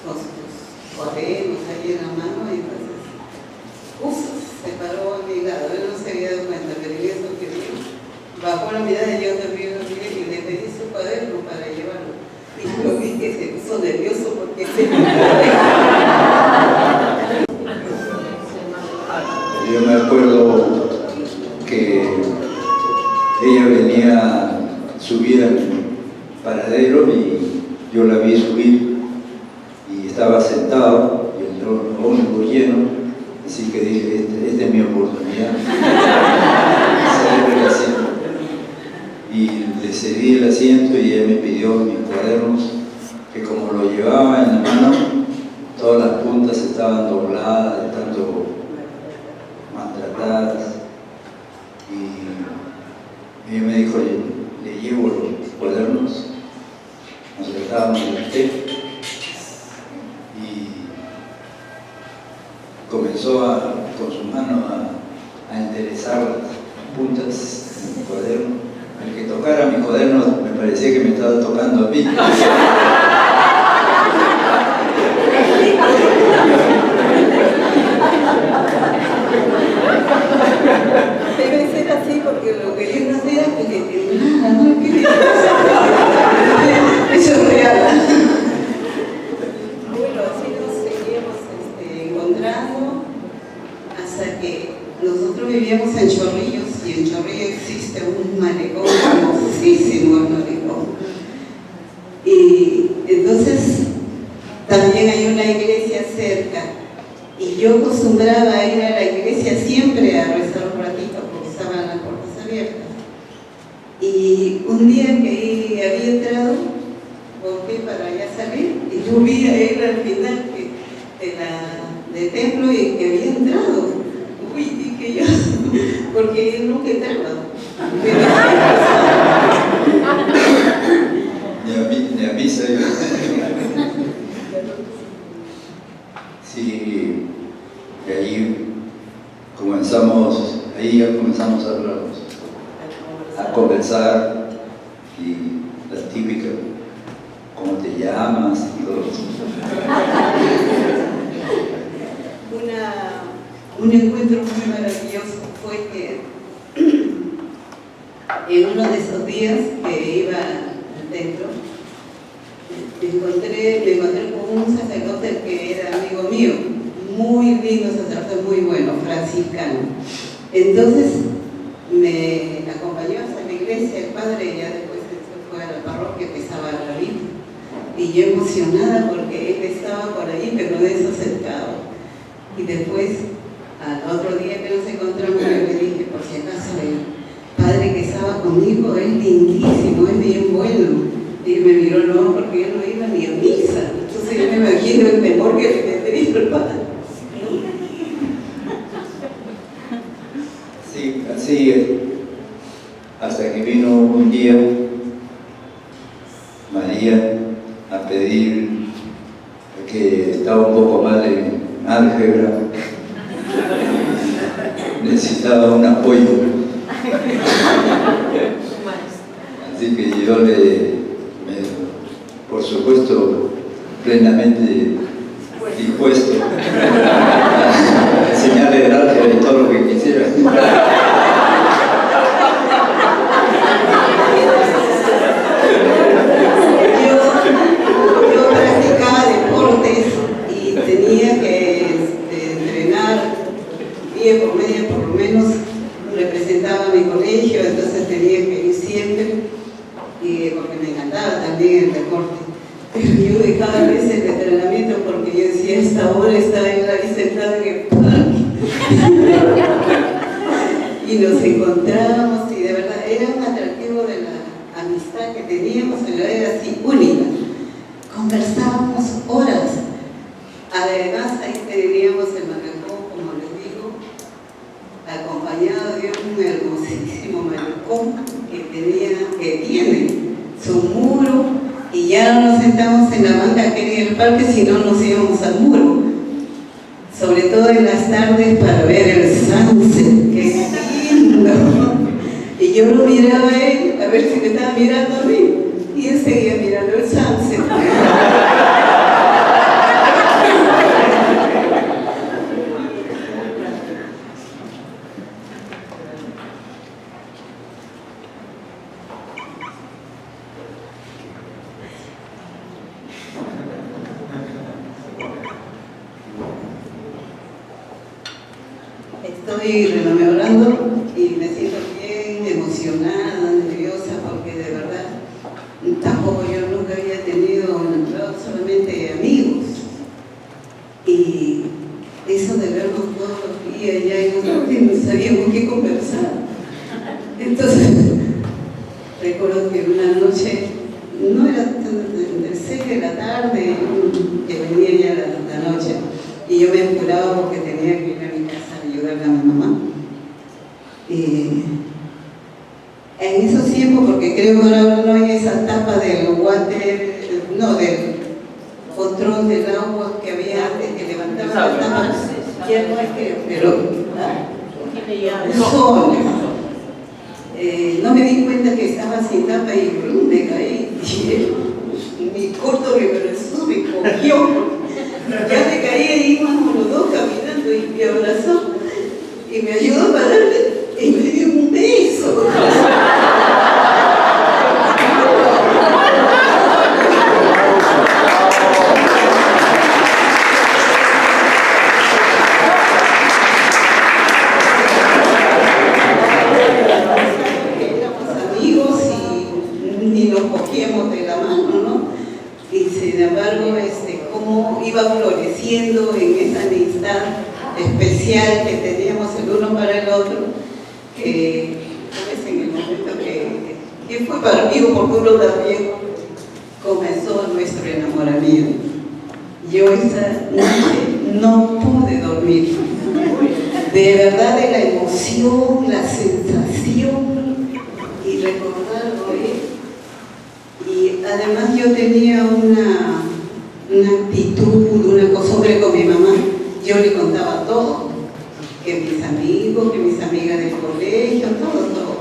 con sus cuadernos ahí en la mano, y entonces se paró a mi lado. Él no se había dado cuenta, pero yo eso que vio, bajó la mirada y yo también lo vi y le pedí su cuaderno para llevarlo. Y lo vi que se puso nervioso porque se Yo me acuerdo que ella venía a subir al paradero y yo la vi subir y estaba sentado y el ómnibus lleno, así que dije, esta es mi oportunidad de salir del asiento. Y le cedí el asiento y ella me pidió mis cuadernos, que como lo llevaba en la mano, todas las puntas estaban dobladas de tanto maltratadas, y ella me dijo, le llevo los cuadernos, nos sentábamos en el té y comenzó con su mano a enderezar las puntas en mi cuaderno. El que tocara mi cuaderno me parecía que me estaba tocando a mí. debe ser así, porque lo que yo no hacía es que temblara, ¿no? Eso es real. Bueno, así nos seguimos encontrando hasta que nosotros vivíamos en Chorrillos, y en Chorrillos existe un malecón famosísimo, el malecón. Y entonces también hay una iglesia cerca, y yo acostumbraba a ir a la iglesia siempre a rezar un ratito porque estaban las puertas abiertas. Y un día que había entrado, volví para allá salir y yo vi a él al final del templo y que había entrado. Uy, dije yo, porque él nunca entraba. Ni a misa yo. Sí, y ahí ya comenzamos a conversar, y la típica, ¿cómo te llamas? Y todo eso. Un encuentro muy maravilloso fue que en uno de esos días que iba al templo, me encontré con un sacerdote que era amigo mío, muy lindo sacerdote, muy bueno, franciscano. Entonces me acompañó hasta la iglesia, el padre, y ya después se fue a la parroquia que estaba arriba. Y yo emocionada porque él estaba por ahí, pero de eso sentado. Y después Al otro día que nos encontramos, yo le dije, por si acaso, el padre que estaba conmigo es lindísimo, es bien bueno. Y me miró, no, porque yo no iba ni a misa. Entonces yo me imagino el temor que le tendría el padre. Sí, así es. Hasta que vino un día María a pedir que estaba un poco mal en álgebra, necesitaba un apoyo. Así que yo por supuesto, plenamente dispuesto a enseñarle el álgebra y todo lo que quisiera. Yo practicaba deportes y tenía que entrenar día por medio, por lo menos representaba a mi colegio, entonces tenía que ir siempre, y porque me encantaba también el deporte. Pero yo dejaba a veces el entrenamiento porque yo decía, a esta hora estaba yo ahí sentada en el parque. Y nos encontrábamos y de verdad era un atractivo de la amistad que teníamos, era así única. Conversábamos horas. Además ahí teníamos el malecón, como les digo, acompañado de un hermosísimo malecón que tiene su muro, y ya no nos sentamos en la banca que era en el parque, sino nos íbamos al muro, sobre todo en las tardes para ver el sunset, que lindo. Y yo lo miraba a él, a ver si me estaba mirando a mí, y él seguía mirando el sunset. Estoy rememorando y me siento bien emocionada, nerviosa, porque de verdad tampoco yo nunca había tenido solamente amigos. Y eso de vernos todos los días ya y no sabíamos qué conversar. Entonces, recuerdo que una noche, no era de 6 de la tarde, que venía ya la noche, y yo me apuraba porque tenía que ir a mi casa a ayudarle a mi mamá. En esos tiempos, porque creo que ahora no hay esa tapa del water, no, del control del agua que había antes, que levantaba la tapa, ya no es que, pero el sol. No me di cuenta que estaba sin tapa y me caí, y mi corto reverso me cogió. Ya me caí y íbamos los dos caminando y me abrazó y me ayudó a pararme y me dio un beso. Éramos amigos y nos cogíamos de la mano, ¿no? Y sin embargo, cómo iba floreciendo en esa amistad especial que teníamos el uno para el otro, que pues, en el momento que fue para mí oportuno también, comenzó nuestro enamoramiento. Yo esa noche no pude dormir, de verdad, de la emoción, la sensación y recordarlo, y además yo tenía una actitud, una costumbre con mi mamá. Yo le contaba todo, que mis amigos, que mis amigas del colegio, todo.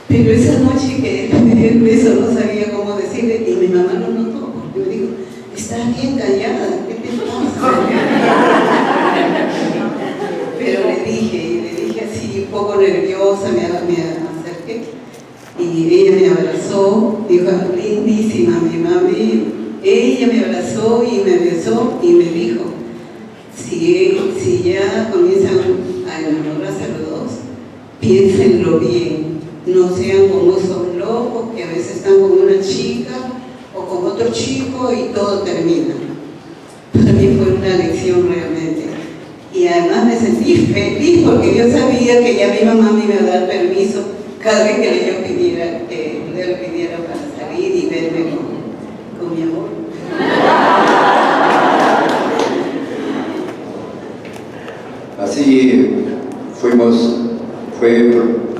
Pero esa noche que me dio el beso no sabía cómo decirle, y mi mamá lo notó, porque me dijo, estás bien callada, ¿qué te pasa? Pero le dije así, un poco nerviosa, me acerqué, y ella me abrazó, dijo, lindísima mi mami. Ella me abrazó y me besó y me dijo, si ya comienzan a enamorarse los dos, piénsenlo bien, no sean como esos locos que a veces están con una chica o con otro chico y todo termina. Para mí fue una lección realmente. Y además me sentí feliz porque yo sabía que ya mi mamá me iba a dar permiso cada vez que yo pidiera, que le pidiera para salir y verme con mi amor. Así fue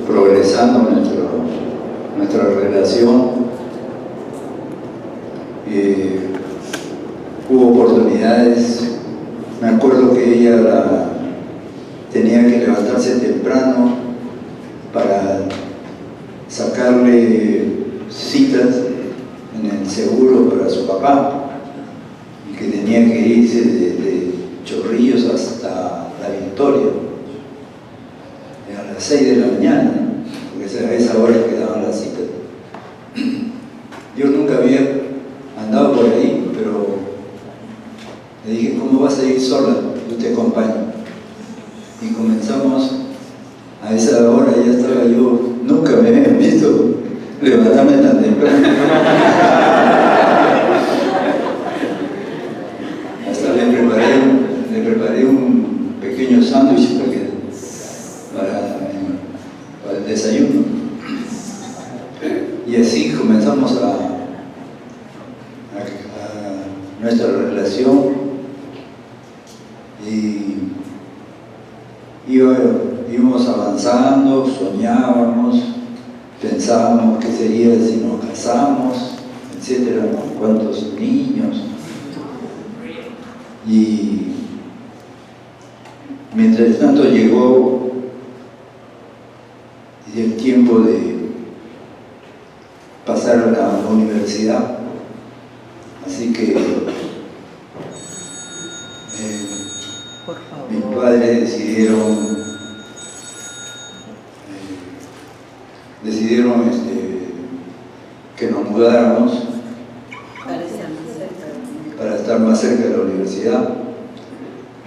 progresando nuestra relación. Hubo oportunidades. Me acuerdo que ella tenía que levantarse temprano para sacarle citas en el seguro para su papá, y que tenía que irse desde Chorrillos hasta La Victoria a las 6 de la mañana, porque a esa hora que daban las citas. Yo nunca había andado por ahí, pero le dije: ¿cómo vas a ir sola? Yo te acompaño. Y comenzamos. A esa hora ya estaba yo, nunca me había visto levantarme tan temprano. Hasta le preparé un pequeño sándwich para el desayuno. Y así comenzamos a nuestra relación, y íbamos avanzando, soñábamos, pensábamos qué sería si nos casamos, etcétera, con cuántos niños. Y mientras tanto llegó el tiempo de pasar a la universidad, así que mis padres decidieron que nos mudáramos para estar más cerca de la universidad,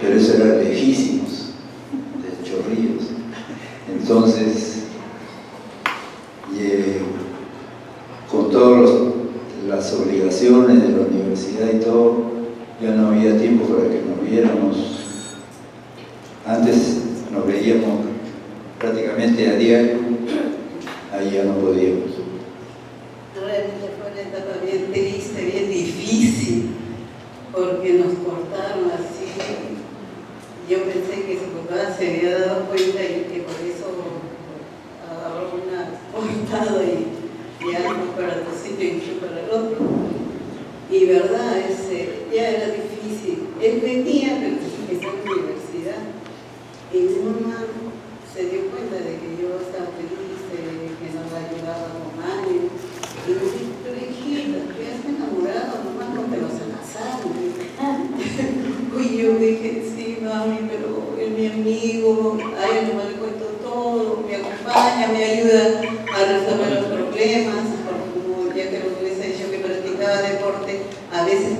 pero eso era lejísimos de Chorrillos. Entonces, con todas las obligaciones de la universidad y todo, ya no había tiempo para que nos viéramos. Antes nos veíamos prácticamente a diario, ahí ya no podíamos. Realmente fue una etapa bien triste, bien difícil, porque nos cortaron así. Yo pensé que su papá se había dado cuenta y que por eso agarró una cortada y ya no para tu sitio y yo para el otro. Y verdad, ya era difícil. Él venía, pero empezó en la universidad. Y mi mamá se dio cuenta de que yo estaba feliz, que nos ayudaba con años. Y me dijo: pero hijita, tú ya estás enamorado, nomás no te vas a casar. Y yo dije: sí, mami, pero él es mi amigo, a él no le cuento todo, me acompaña, me ayuda a resolver los problemas. Como ya que les he dicho que practicaba deporte, a veces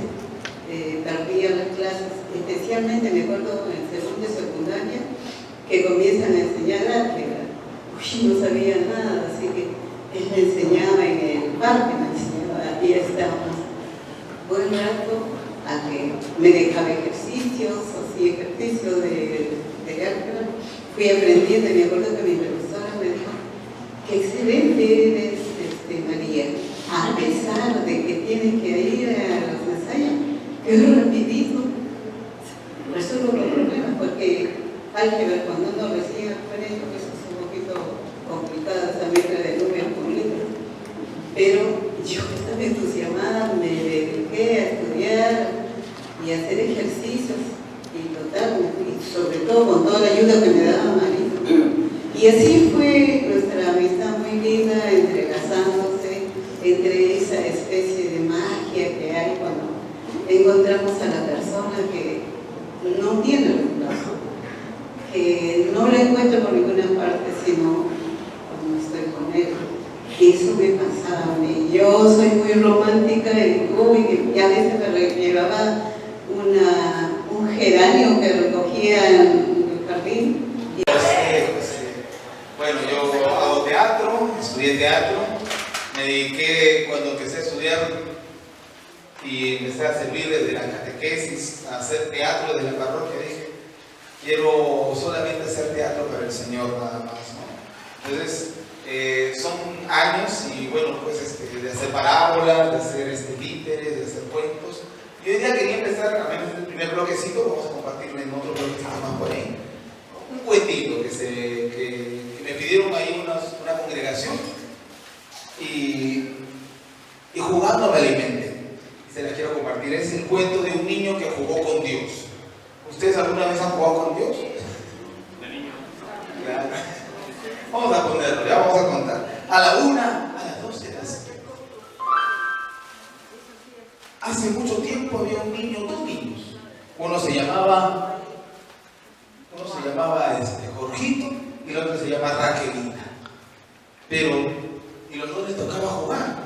perdía las clases, especialmente me acuerdo en segundo y secundaria, que comienzan a enseñar álgebra. No sabía nada, así que él me enseñaba en el parque, me enseñaba, y estábamos buen rato a que me dejaba ejercicios, así ejercicios de álgebra. Fui aprendiendo y me acuerdo que mi profesora me dijo: qué excelente eres, María, a pesar de que tienes que ir a los ensayos, que rapidito resuelvo los problemas, porque álgebra, cuando uno recibe aprende, pues es un poquito complicada esa mezcla de números con letras. Pero yo estaba entusiasmada, me dediqué a estudiar y a hacer ejercicios, y sobre todo con toda la ayuda que me daba Marito. Y así fue nuestra amistad muy linda, entrelazándose entre esa especie de magia que hay cuando encontramos a la persona que no tiene reemplazo, que no la encuentro por ninguna parte sino cuando estoy con él. Eso me pasaba a mí. Yo soy muy romántica y a veces me llevaba un geranio que recogía en el jardín. Bueno, yo hago teatro, estudié teatro, me dediqué cuando empecé a estudiar y empecé a servir desde la catequesis, a hacer teatro desde la parroquia, dije, quiero solamente hacer teatro para el Señor nada más, ¿no? Entonces, son años y bueno, pues de hacer parábolas, de hacer títeres, de hacer cuentos. Y hoy día quería empezar, al menos en el primer bloquecito, vamos a compartirlo en otro bloquecito más por ahí, un cuentito que me pidieron ahí una congregación y jugando me alimenté. Se las quiero compartir. Es el cuento de un niño que jugó con Dios. ¿Ustedes alguna vez han jugado con Dios? De niño. Claro. Vamos a ponerlo, ya vamos a contar. A la 1, a las 2, a las 7. Hace mucho tiempo había un niño, 2 niños. Uno se llamaba Jorgito y el otro se llama Raquelita. Y los dos les tocaba jugar,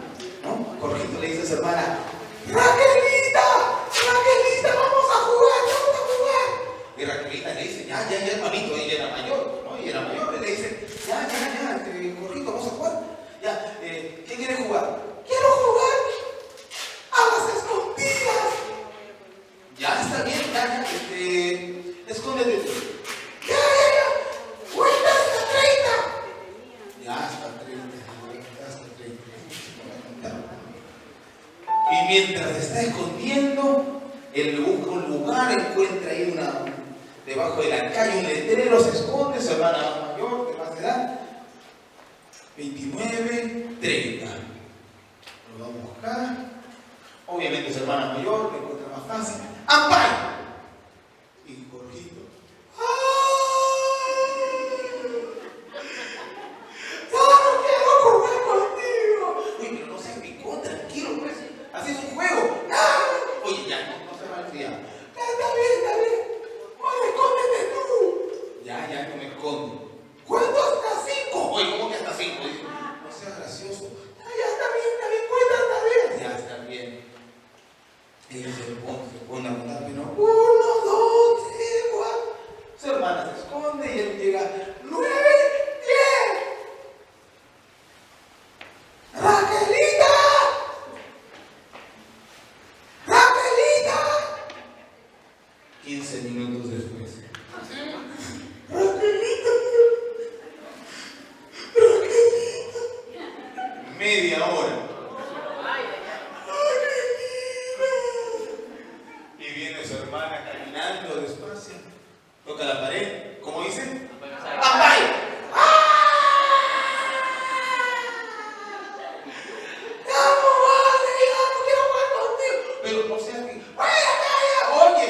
¿no? Jorgito le dice a su hermana: Raquelita, vamos a jugar. Y Raquelita le dice: ya, hermanito, ella era mayor, ¿no? Y era mayor, y le dice: ya, Jorgito, vamos a jugar. Ya, ¿quién quiere jugar? Quiero jugar a las escondidas. Ya, está bien, ya, escóndete. Ya. Cuenta hasta 30. Ya, hasta 30. Y mientras está escondiendo, él busca un lugar, encuentra ahí debajo de la calle un letrero, se esconde, su hermana mayor, de más edad, 29, 30. Lo va a buscar. Obviamente su hermana mayor lo encuentra más fácil. ¡Ampay! Y Jorgito: ¡no quiero jugar contigo! Uy, pero no seas picón, tranquilo, pues. Así es un juego. Oye, ya, no se malfría. Está bien. Oye, escóndete tú. Ya, no me escondo. ¿Cuánto hasta 5? Oye, ¿cómo que hasta 5? No seas gracioso. Ya está bien, cuenta hasta 10. Ya está bien. Ella se pone a contar, pero 1, 2, 3, 4. Su hermana se esconde y él llega: 9, 10. ¡Raquelita! 15 minutos después. Raquelita. Media hora. Y viene su hermana caminando despacio, toca la pared, ¿cómo dice? ¡Ampay! No quiero jugar contigo. Pero no seas que... Oye,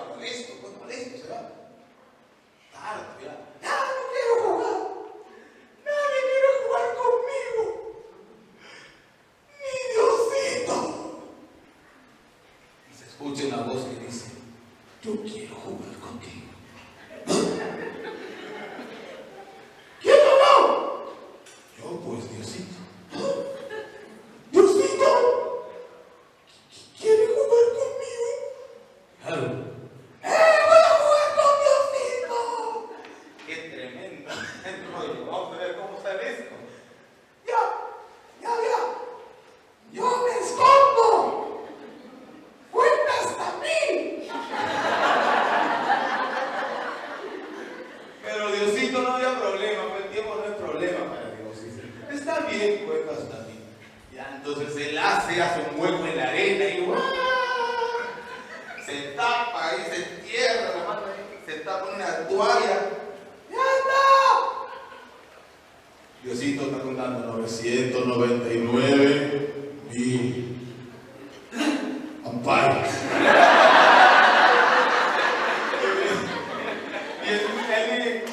molesto, se va. Tarde, ya. No quiero jugar. Nadie quiere jugar conmigo. Ni Diosito. Y se escucha una voz que dice: yo quiero jugar contigo. ¿Quién no? Yo, pues, Diosito. ¿Diosito? ¿Quiere jugar conmigo? Claro. ¡Voy a jugar con Diosito! ¡Qué tremendo rollo! Vamos a ver cómo sale esto. ¡Ya! ¡Yo me escondo! ¡Cuenta hasta 1000! Pero Diosito no había problema, pues el tiempo no es problema para Dios. Está bien, cuenta hasta 1000. Ya, entonces él hace un hueco en la arena y ¡guau! Se tapa ahí, se entierra la mano ahí, se tapa una toalla. ¡Ya está! Diosito está contando 999 1000. Amparo. Y el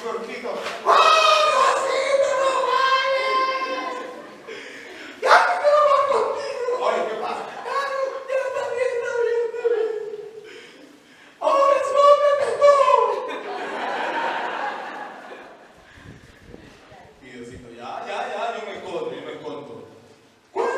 Jorgito: Diosito, no vale! ¡Ya me quiero jugar contigo! Oye, ¿qué pasa? Ya está bien. ¡Ahora escóndete tú! Y Diosito: ya, yo me escondo. ¿Cuánto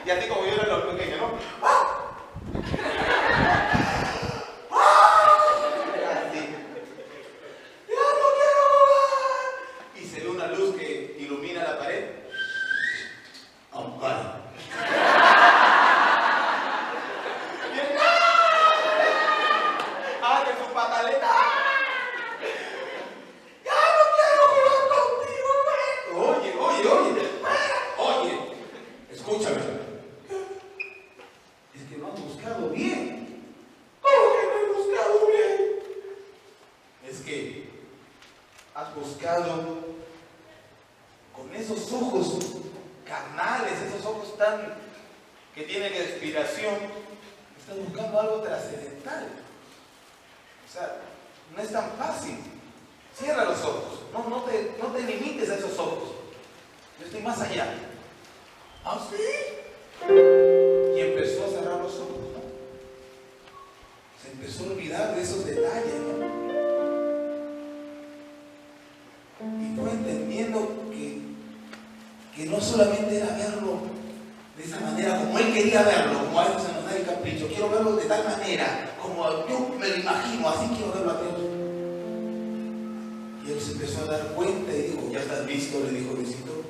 Y así como yo era lo pequeño, ¿no? Así. ¡Ya no quiero jugar! Y se ve una luz que ilumina la pared. Amparo. ¡Ah, que su pataleta! ¡Ya no quiero jugar contigo, güey! Oye, escúchame. Es que no has buscado bien. ¿Cómo que no he buscado bien? Es que has buscado con esos ojos carnales, esos ojos tan que tienen inspiración, estás buscando algo trascendental. O sea, no es tan fácil. Cierra los ojos, no te limites a esos ojos. Yo estoy más allá. ¿Ah, sí? Y empezó a cerrar los ojos, ¿no? Se empezó a olvidar de esos detalles, ¿no? Y fue entendiendo que no solamente era verlo de esa manera como él quería verlo, como a veces se nos da el capricho, quiero verlo de tal manera, como yo me lo imagino, así quiero verlo a Dios. Y él se empezó a dar cuenta y dijo, ¿ya estás listo? Le dijo Luisito.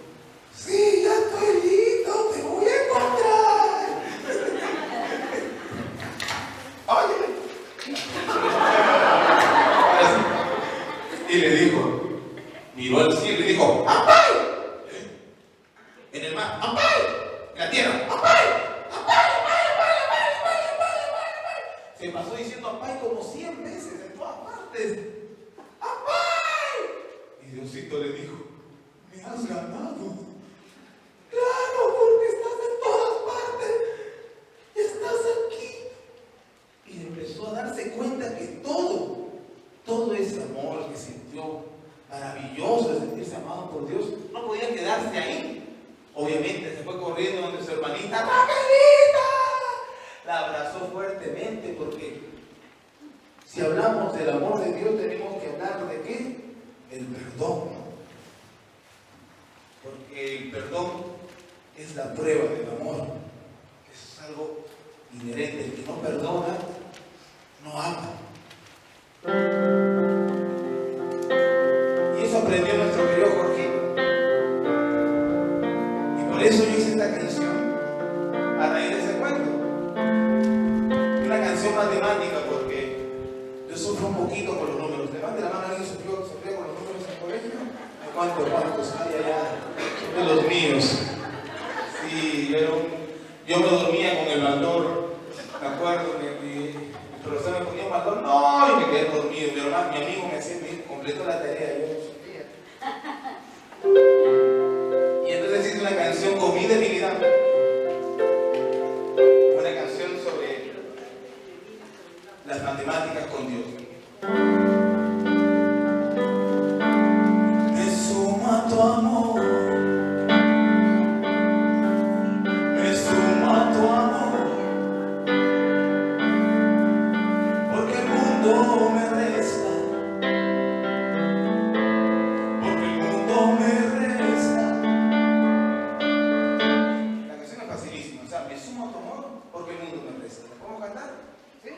Sí, ya estoy listo, te voy a encontrar. Oye. Y le dijo, miró al cielo y dijo, ¡Ampay! En el mar, ¡Ampay! En la tierra, ¡Ampay! ¡Ampay! Se pasó diciendo ¡Ampay! Como 100 veces en todas partes. ¡Ampay! Y Diosito le dijo, me has ganado. Claro, porque estás en todas partes y estás aquí. Y empezó a darse cuenta que todo ese amor que sintió, maravilloso de sentirse amado por Dios, no podía quedarse ahí. Obviamente se fue corriendo donde su hermanita, ¡Raquelita! La abrazó fuertemente porque si hablamos del amor de Dios tenemos que hablar de ¿qué? El perdón, ¿no? Porque el perdón es la prueba del amor. Eso es algo inherente. El que no perdona, no ama. Y eso aprendió nuestro querido Jorgito. Y por eso yo hice esta canción a raíz de ese cuento. Una canción matemática porque yo sufro un poquito con los números. Levante la mano, ¿alguien sufrió con los números en el colegio? ¿Cuántos hay allá? De los míos. Sí, yo me dormía con el baldor. Me acuerdo que mi profesor me ponía un baldor. No, y me quedé dormido. Mi amigo me hacía, me completó la tarea. Yo no sufría. Y entonces hice una canción con mi debilidad. Una canción sobre las matemáticas con Dios. Me sumo a tu amor, me sumo a tu amor, porque el mundo me resta, porque el mundo me resta. La canción es facilísima, o sea, me sumo a tu amor, porque el mundo me resta. ¿La podemos cantar? ¿Sí?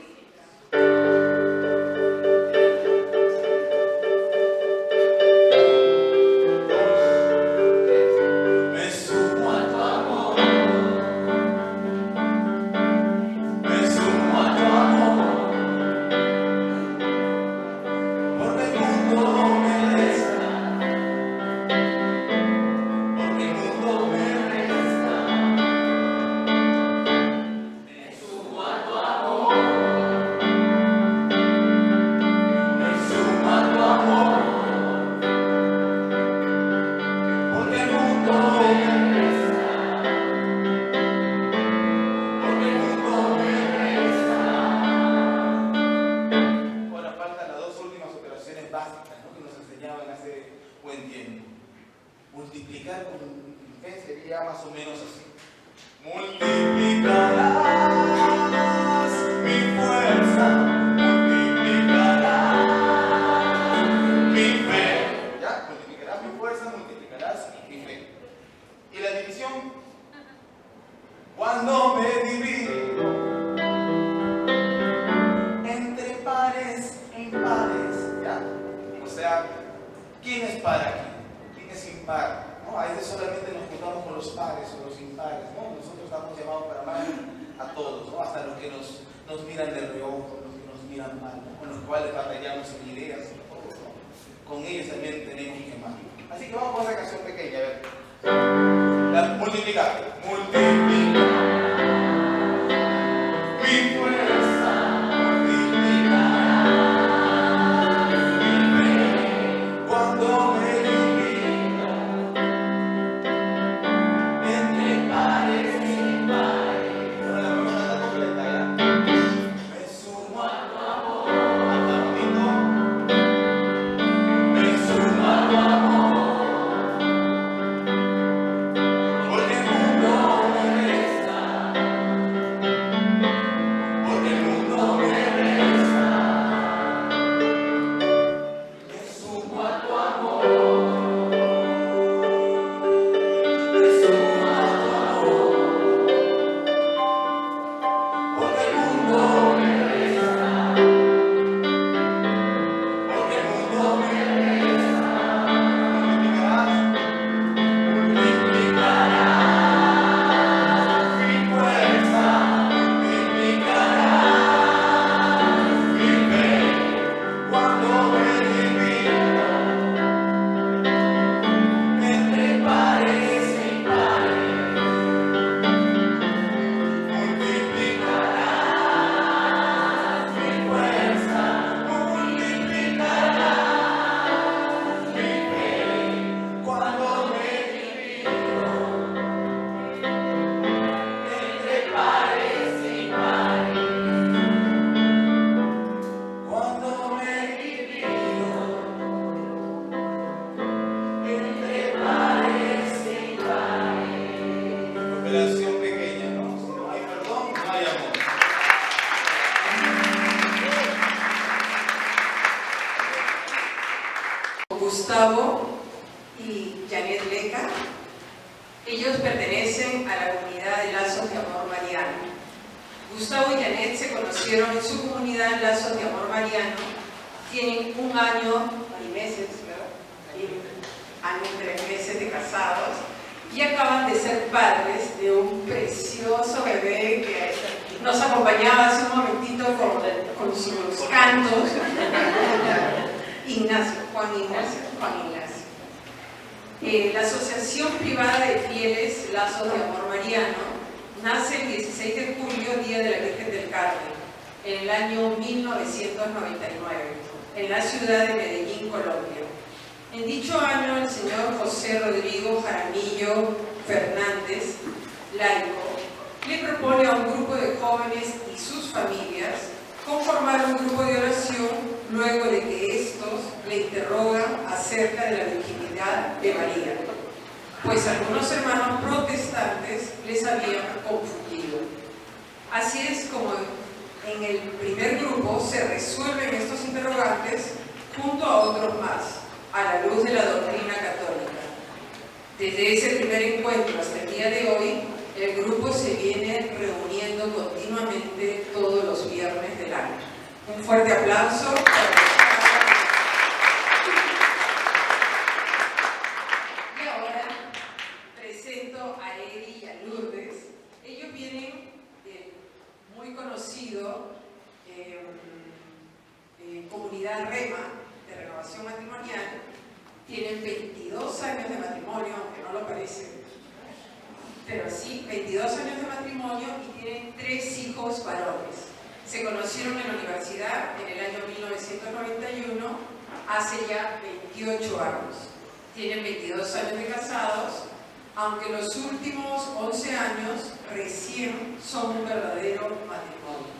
Multiplicar con fe sería más o menos así. Multiplicarás mi fuerza, multiplicarás mi fe. ¿Ya? Multiplicarás mi fuerza, multiplicarás mi fe. Y la división, 4 impar aquí? ¿Quién es impar? ¿No? A veces solamente nos juntamos con los pares o los impares, ¿no? Nosotros estamos llamados para amar a todos, ¿no? Hasta los que nos miran de reojo, los que nos miran mal, ¿no? Con los cuales batallamos en ideas, ¿no? Con ellos también tenemos que amar. Así que vamos a esa canción pequeña, a ver. Multiplicar. Mi fuerza multiplicará mi fe cuando me divida entre pares y pares. Ahora la vamos a cantar completa, ¿ya? Me sumo a tu amor. Hasta bonito. Me sumo a tu amor. Gustavo y Janet Leca. Ellos pertenecen a la comunidad de Lazos de Amor Mariano. Gustavo y Janet se conocieron en su comunidad Lazos de Amor Mariano. Tienen 1 año y meses, ¿verdad? Año y 3 meses de casados y acaban de ser padres de un precioso bebé que nos acompañaba hace un momentito con sus cantos. Juan Ignacio. La Asociación Privada de Fieles Lazos de Amor Mariano nace el 16 de julio, Día de la Virgen del Carmen, en el año 1999, en la ciudad de Medellín, Colombia. En dicho año, el señor José Rodrigo Jaramillo Fernández, laico, le propone a un grupo de jóvenes y sus familias conformar un grupo de oración luego de que estos le interrogan acerca de la virginidad de María, pues algunos hermanos protestantes les habían confundido. Así es como en el primer grupo se resuelven estos interrogantes junto a otros más, a la luz de la doctrina católica. Desde ese primer encuentro hasta el día de hoy, el grupo se viene reuniendo continuamente todos los viernes del año. Un fuerte aplauso para y ahora presento a Eddie y a Lourdes. Ellos vienen de muy conocido comunidad REMA, de Renovación Matrimonial. Tienen 22 años de matrimonio, aunque no lo parece, pero sí, 22 años de matrimonio y tienen 3 hijos varones. Se conocieron en la universidad en el año 1991, hace ya 28 años. Tienen 22 años de casados, aunque los últimos 11 años recién son un verdadero matrimonio.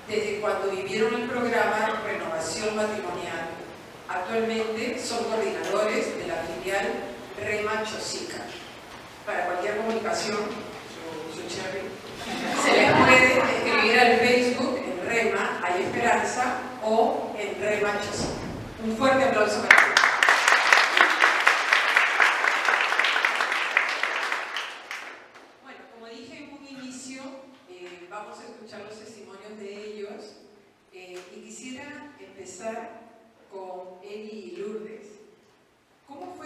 Desde cuando vivieron el programa Renovación Matrimonial, actualmente son coordinadores de la filial Rema Chosica. Para cualquier comunicación, su cherry, se les puede escribir al Facebook en Rema Hay Esperanza o en Rema Chosica. Un fuerte aplauso para ellos. Bueno, como dije en un inicio, vamos a escuchar los testimonios de ellos y quisiera empezar con Eddie y Lourdes. ¿Cómo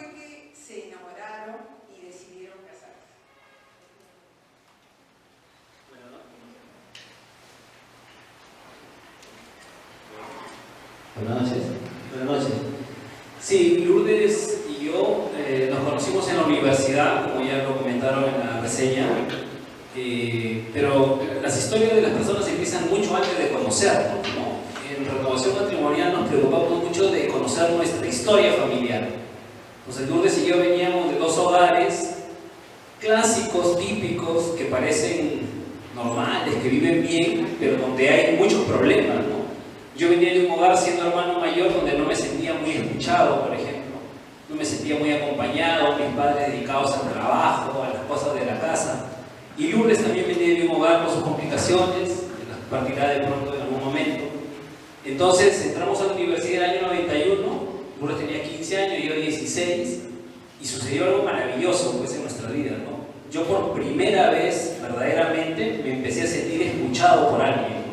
Buenas noches. Buenas noches. Sí, Lourdes y yo nos conocimos en la universidad, como ya lo comentaron en la reseña, pero las historias de las personas empiezan mucho antes de conocernos, ¿no? En Renovación Matrimonial nos preocupamos mucho de conocer nuestra historia familiar. Entonces Lourdes y yo veníamos de dos hogares clásicos, típicos, que parecen normales, que viven bien, pero donde hay muchos problemas, ¿no? Yo venía de un hogar siendo hermano mayor donde no me sentía muy escuchado, por ejemplo, no me sentía muy acompañado, mis padres dedicados al trabajo, a las cosas de la casa. Y Lourdes también venía de un hogar con sus complicaciones, que las compartirá de pronto en algún momento. Entonces entramos a la universidad en el año 91, Lourdes tenía 15 años y yo 16, y sucedió algo maravilloso pues, en nuestra vida, ¿no? Yo por primera vez, verdaderamente, me empecé a sentir escuchado por alguien, ¿no?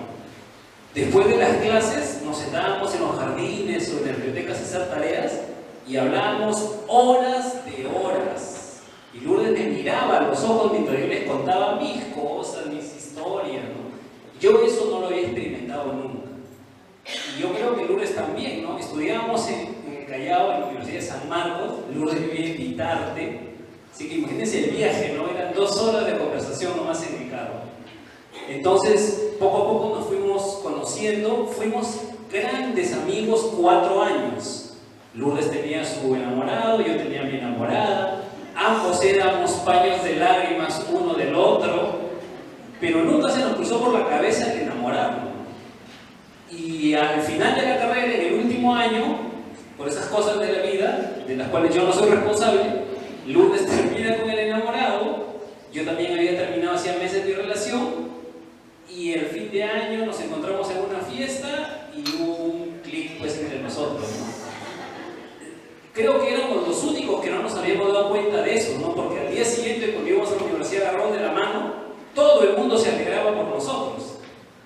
Después de las clases, nos sentábamos en los jardines o en las bibliotecas a hacer tareas y hablábamos horas de horas. Y Lourdes me miraba a los ojos mientras yo les contaba mis cosas, mis historias, ¿no? Yo eso no lo había experimentado nunca. Y yo creo que Lourdes también, ¿no? Estudiábamos en el Callao, en la Universidad de San Marcos. Lourdes vivía en Pitarte. Así que imagínense el viaje, ¿no? Eran 2 horas de conversación nomás en mi carro. Entonces, poco a poco nos fuimos conociendo, fuimos grandes amigos 4 años. Lourdes tenía su enamorado, yo tenía mi enamorada. Ambos éramos paños de lágrimas uno del otro, pero nunca se nos cruzó por la cabeza el enamorarnos. Y al final de la carrera, en el último año, por esas cosas de la vida, de las cuales yo no soy responsable, Lourdes termina con el enamorado, yo también había terminado hacía meses mi relación, y el fin de año nos encontramos en una fiesta y hubo un clic pues entre nosotros, ¿no? Creo que éramos los únicos que no nos habíamos dado cuenta de eso, ¿no? Porque al día siguiente, cuando íbamos a la universidad agarrados de la mano, todo el mundo se alegraba por nosotros.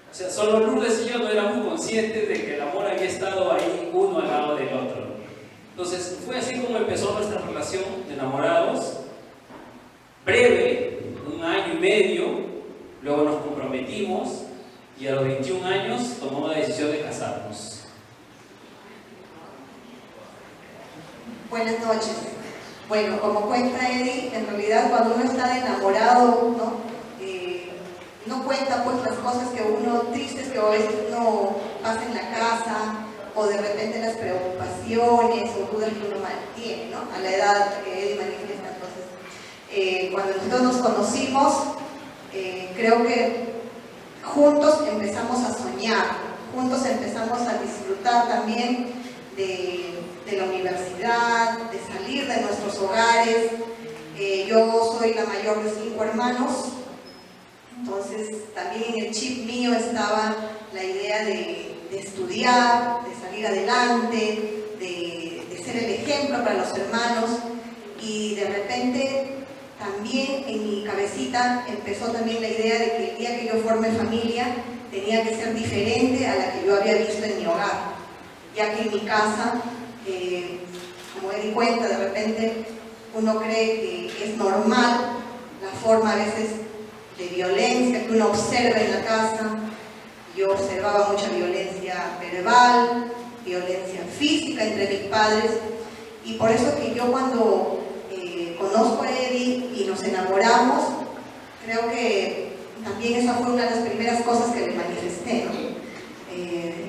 O sea, solo Lourdes y yo no éramos conscientes de que el amor había estado ahí uno al lado del otro. Entonces, fue así como empezó nuestra relación de enamorados, breve, 1 año y medio, luego nos comprometimos y a los 21 años tomamos la decisión de casarnos. Buenas noches. Bueno, como cuenta Eddie, en realidad cuando uno está enamorado, ¿no? No cuenta pues las cosas que uno, tristes que a veces uno pasa en la casa, o de repente las preocupaciones o dudas que uno mantiene, ¿no? A la edad que Eddie manifiesta. Entonces, cuando nosotros nos conocimos, creo que juntos empezamos a soñar, juntos empezamos a disfrutar también de la universidad, de salir de nuestros hogares. Yo soy la mayor de 5 hermanos, entonces también en el chip mío estaba la idea de estudiar, de salir adelante, de ser el ejemplo para los hermanos, y de repente también en mi cabecita empezó también la idea de que el día que yo forme familia tenía que ser diferente a la que yo había visto en mi hogar, ya que en mi casa, como me di cuenta, de repente uno cree que es normal la forma a veces de violencia que uno observa en la casa. Yo observaba mucha violencia verbal, violencia física entre mis padres, y por eso que yo cuando conozco a Eddie y nos enamoramos, creo que también esa fue una de las primeras cosas que le manifesté, ¿no?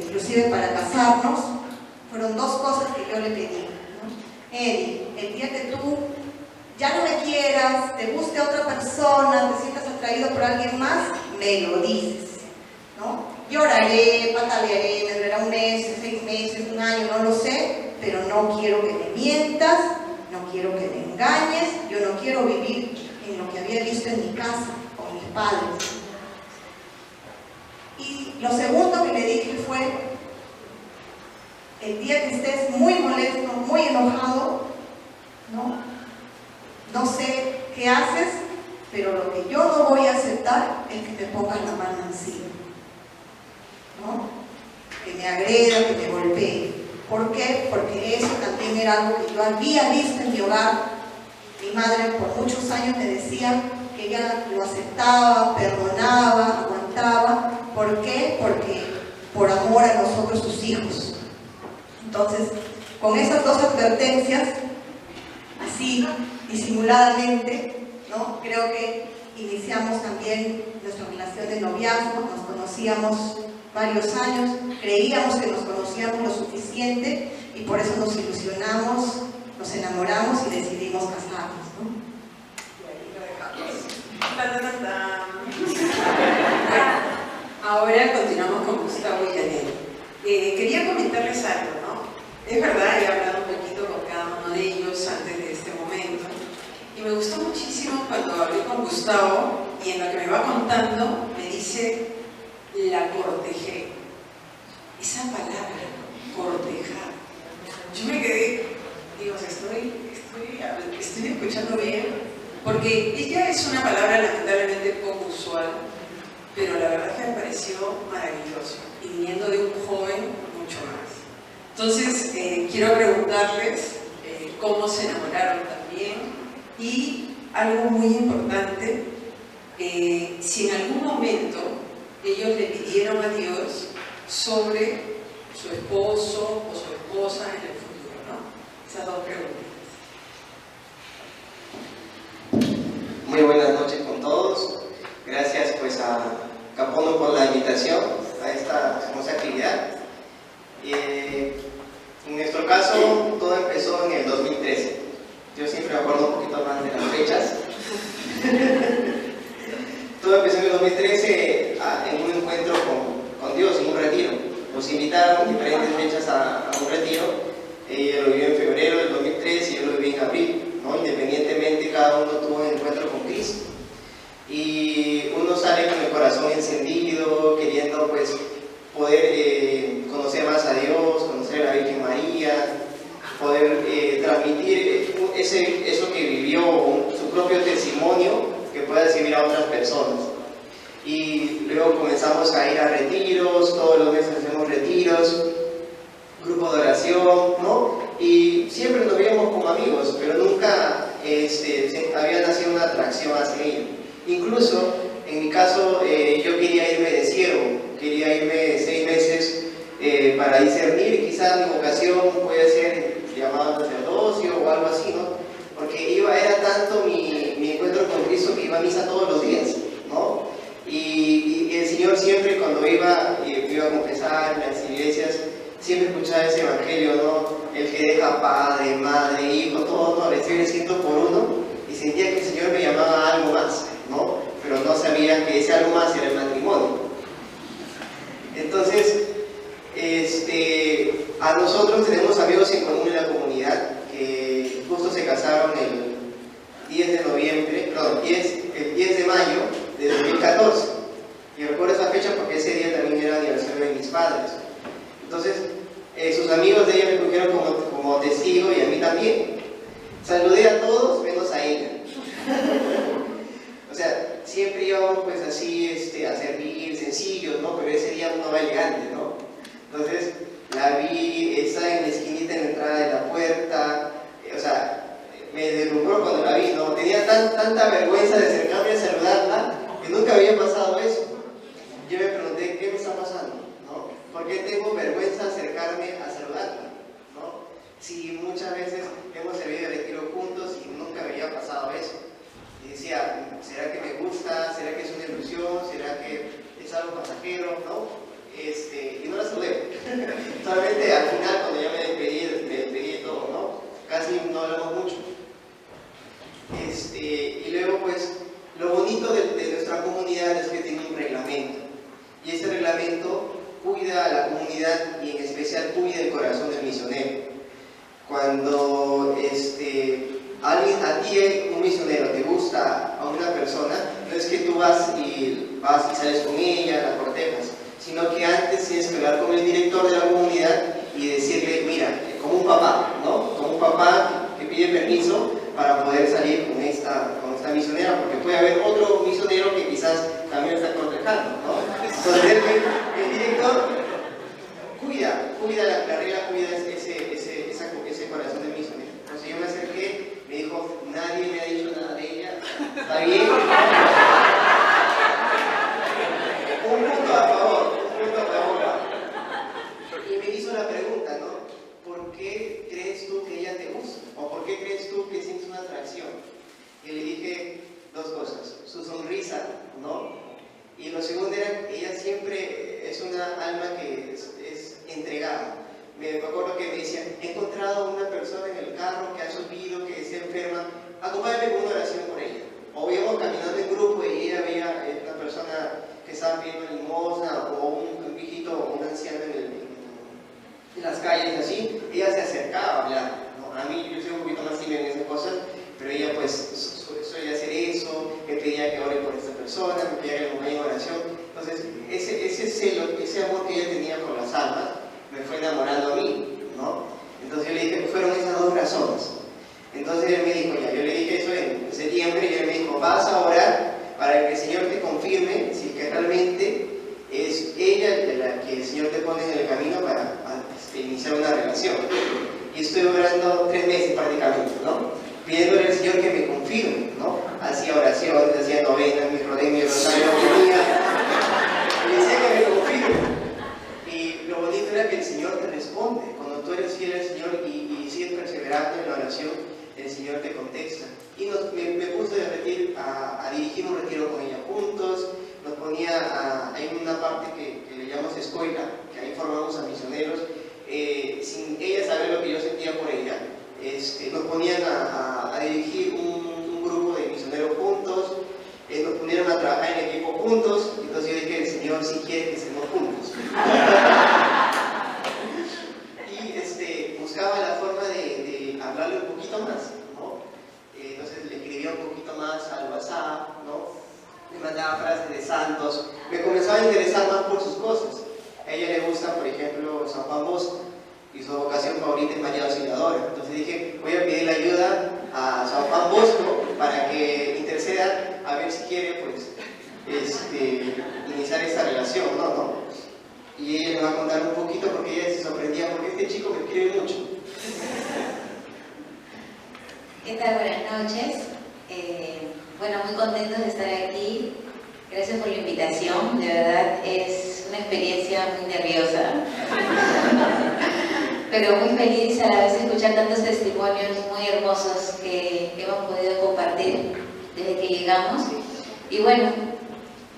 Inclusive para casarnos, fueron 2 cosas que yo le pedí, ¿no? Eddie, el día que tú ya no me quieras, te guste otra persona, te sientas atraído por alguien más, me lo dices, ¿no? Lloraré, patalearé, me durará 1 mes, 6 meses, 1 año, no lo sé, pero no quiero que me mientas, no quiero que me engañes, yo no quiero vivir en lo que había visto en mi casa, con mis padres. Y lo segundo que le dije fue, el día que estés muy molesto, muy enojado, no sé qué haces, pero lo que yo no voy a aceptar es que te pongas la mano encima, ¿no? Que me agreda, que me golpee. ¿Por qué? Porque eso también era algo que yo había visto en mi hogar. Mi madre por muchos años me decía que ella lo aceptaba, perdonaba, aguantaba. ¿Por qué? Porque por amor a nosotros, sus hijos. Entonces, con esas dos advertencias, así disimuladamente, ¿no? Creo que iniciamos también nuestra relación de noviazgo, nos conocíamos varios años, creíamos que nos conocíamos lo suficiente y por eso nos ilusionamos, nos enamoramos y decidimos casarnos, ¿no? Y ahí lo dejamos. Ahora continuamos con Gustavo y Janet. Quería comentarles algo, ¿no? Es verdad, he hablado un poquito con cada uno de ellos antes de este momento y me gustó muchísimo cuando hablé con Gustavo y en lo que me va contando me dice la cortejé. Esa palabra, cortejar. Yo me quedé, digo, estoy escuchando bien, porque ella es una palabra lamentablemente poco usual, pero la verdad es que me pareció maravilloso y viniendo de un joven mucho más. Entonces, quiero preguntarles cómo se enamoraron también y algo muy importante, si en algún momento ellos le pidieron a Dios sobre su esposo o su esposa en el futuro, ¿no? Esas dos preguntas. Muy buenas noches con todos. Gracias pues a Capono por la invitación a esta hermosa actividad. En nuestro caso todo empezó en el 2013. Yo siempre me acuerdo un poquito más de las fechas. Todo empezó en el 2013 en un encuentro con Dios, en un retiro. Nos invitaron en diferentes fechas a un retiro. Ella lo vivió en febrero del 2013 y yo lo viví en abril, ¿no? Independientemente, cada uno tuvo un encuentro con Cristo. Y uno sale con el corazón encendido, queriendo pues poder conocer más a Dios, conocer a la Virgen María, poder transmitir eso que vivió, su propio testimonio, que pueda servir a otras personas. Y luego comenzamos a ir a retiros, todos los meses hacemos retiros, grupo de oración, ¿no? Y siempre nos veíamos como amigos, pero nunca había nacido una atracción hacia ellos. Incluso, en mi caso, yo quería irme de siervo, quería irme 6 meses para discernir, quizás mi vocación puede ser llamado sacerdocio o algo así, ¿no? Porque era tanto mi encuentro con Cristo que iba a misa todos los días, ¿no? Y el Señor siempre cuando iba a confesar en las iglesias, siempre escuchaba ese evangelio, ¿no? El que deja padre, madre, hijo, todo, ¿no? Le estoy diciendo por uno, y sentía que el Señor me llamaba a algo más, ¿no? Pero no sabía que ese algo más era el matrimonio. Entonces, a nosotros tenemos amigos en común en la comunidad que justo se casaron el 10 de noviembre, perdón, el 10 de mayo de 2014. Y recuerdo esa fecha porque ese día también era aniversario de mis padres. Entonces, sus amigos de ella me cogieron como testigo y a mí también. Saludé a todos menos a ella. O sea, siempre íbamos pues así a servir, sencillos, ¿no? Pero ese día uno va elegante, ¿no? Entonces, la vi, estaba en la esquinita en la entrada de la puerta, o sea, me deslumbró cuando la vi, ¿no? Tenía tanta vergüenza de acercarme a saludarla que nunca había pasado eso. Yo me pregunté, ¿qué me está pasando? ¿No? ¿Por qué tengo vergüenza de acercarme a saludarla? ¿No? Si muchas veces hemos servido de retiro juntos y nunca había pasado eso. Y decía, ¿será que me gusta? ¿Será que es una ilusión? ¿Será que es algo pasajero? ¿No? Y no la saludé. Solamente al final, cuando ya me despedí de todo, ¿no? Casi no hablamos mucho. Y luego, pues, lo bonito de nuestra comunidad es que tiene un reglamento. Y ese reglamento cuida a la comunidad y en especial cuida el corazón del misionero. Cuando a ti, un misionero, te gusta a una persona, no es que tú vas y sales con ella, la cortejas, sino que antes tienes que hablar con el director de la comunidad y decirle, mira, como un papá, ¿no? Como un papá que pide permiso para poder salir con esta misionera, porque puede haber otro misionero que quizás también está cortejando, ¿no? Entonces el director cuida la regla, cuida ese corazón del misionero. Entonces yo me acerqué, me dijo, nadie me ha dicho nada de ella, está bien. Un punto a favor. Y me hizo la pregunta, ¿no? alma que es entregada. Me acuerdo que me decía, he encontrado una persona en el carro que ha subido, que está enferma, acompáñame con una oración por ella. O íbamos caminando en grupo y ella veía una persona que estaba pidiendo limosna o un viejito o un anciano en las calles así, ella se acercaba a hablar, ¿no? A mí yo soy un poquito más tímido en esas cosas, pero ella pues suele hacer eso, me pedía que ore por esta persona, me pedía que le acompañe en oración. Entonces ese celo, ese amor que ella tenía por las almas me fue enamorando a mí, ¿no? Entonces yo le dije, fueron esas dos razones. Entonces él me dijo, ya, yo le dije eso en septiembre y él me dijo, vas a orar para que el Señor te confirme si que realmente es ella la que el Señor te pone en el camino para iniciar una relación. Y estoy orando 3 meses prácticamente, ¿no? Pidiéndole al Señor que me confirme, ¿no? Hacía oraciones, hacía novenas, mi rodeé, mi rosario, y decía que me confirme. Y lo bonito era que el Señor te responde. Cuando tú eres fiel al Señor y sigues perseverando en la oración, el Señor te contesta. Y me puse a dirigir un retiro con ella juntos. Nos ponía hay una parte que le llamamos escuela, que ahí formamos a misioneros, sin ella saber lo que yo sentía por ella. Nos ponían a dirigir un grupo de misioneros juntos, nos ponieron a trabajar en equipo juntos. Entonces yo dije, el Señor sí quiere que estemos juntos. Y buscaba la forma de hablarle un poquito más, ¿no? Entonces le escribía un poquito más al WhatsApp, ¿no? Le mandaba frases de santos, me comenzaba a interesar más por sus cosas. A ella le gusta, por ejemplo, San Juan Bosco, y su vocación favorita es María Auxiliadora. Entonces dije, voy a pedirle ayuda a San Juan Bosco para que interceda a ver si quiere, pues, iniciar esta relación, ¿no? Y ella me va a contar un poquito porque ella se sorprendía, porque este chico me escribe mucho. ¿Qué tal? Buenas noches. Bueno, muy contentos de estar aquí. Gracias por la invitación. De verdad es una experiencia muy nerviosa, pero muy feliz a la vez de escuchar tantos testimonios muy hermosos que hemos podido compartir desde que llegamos. Y bueno,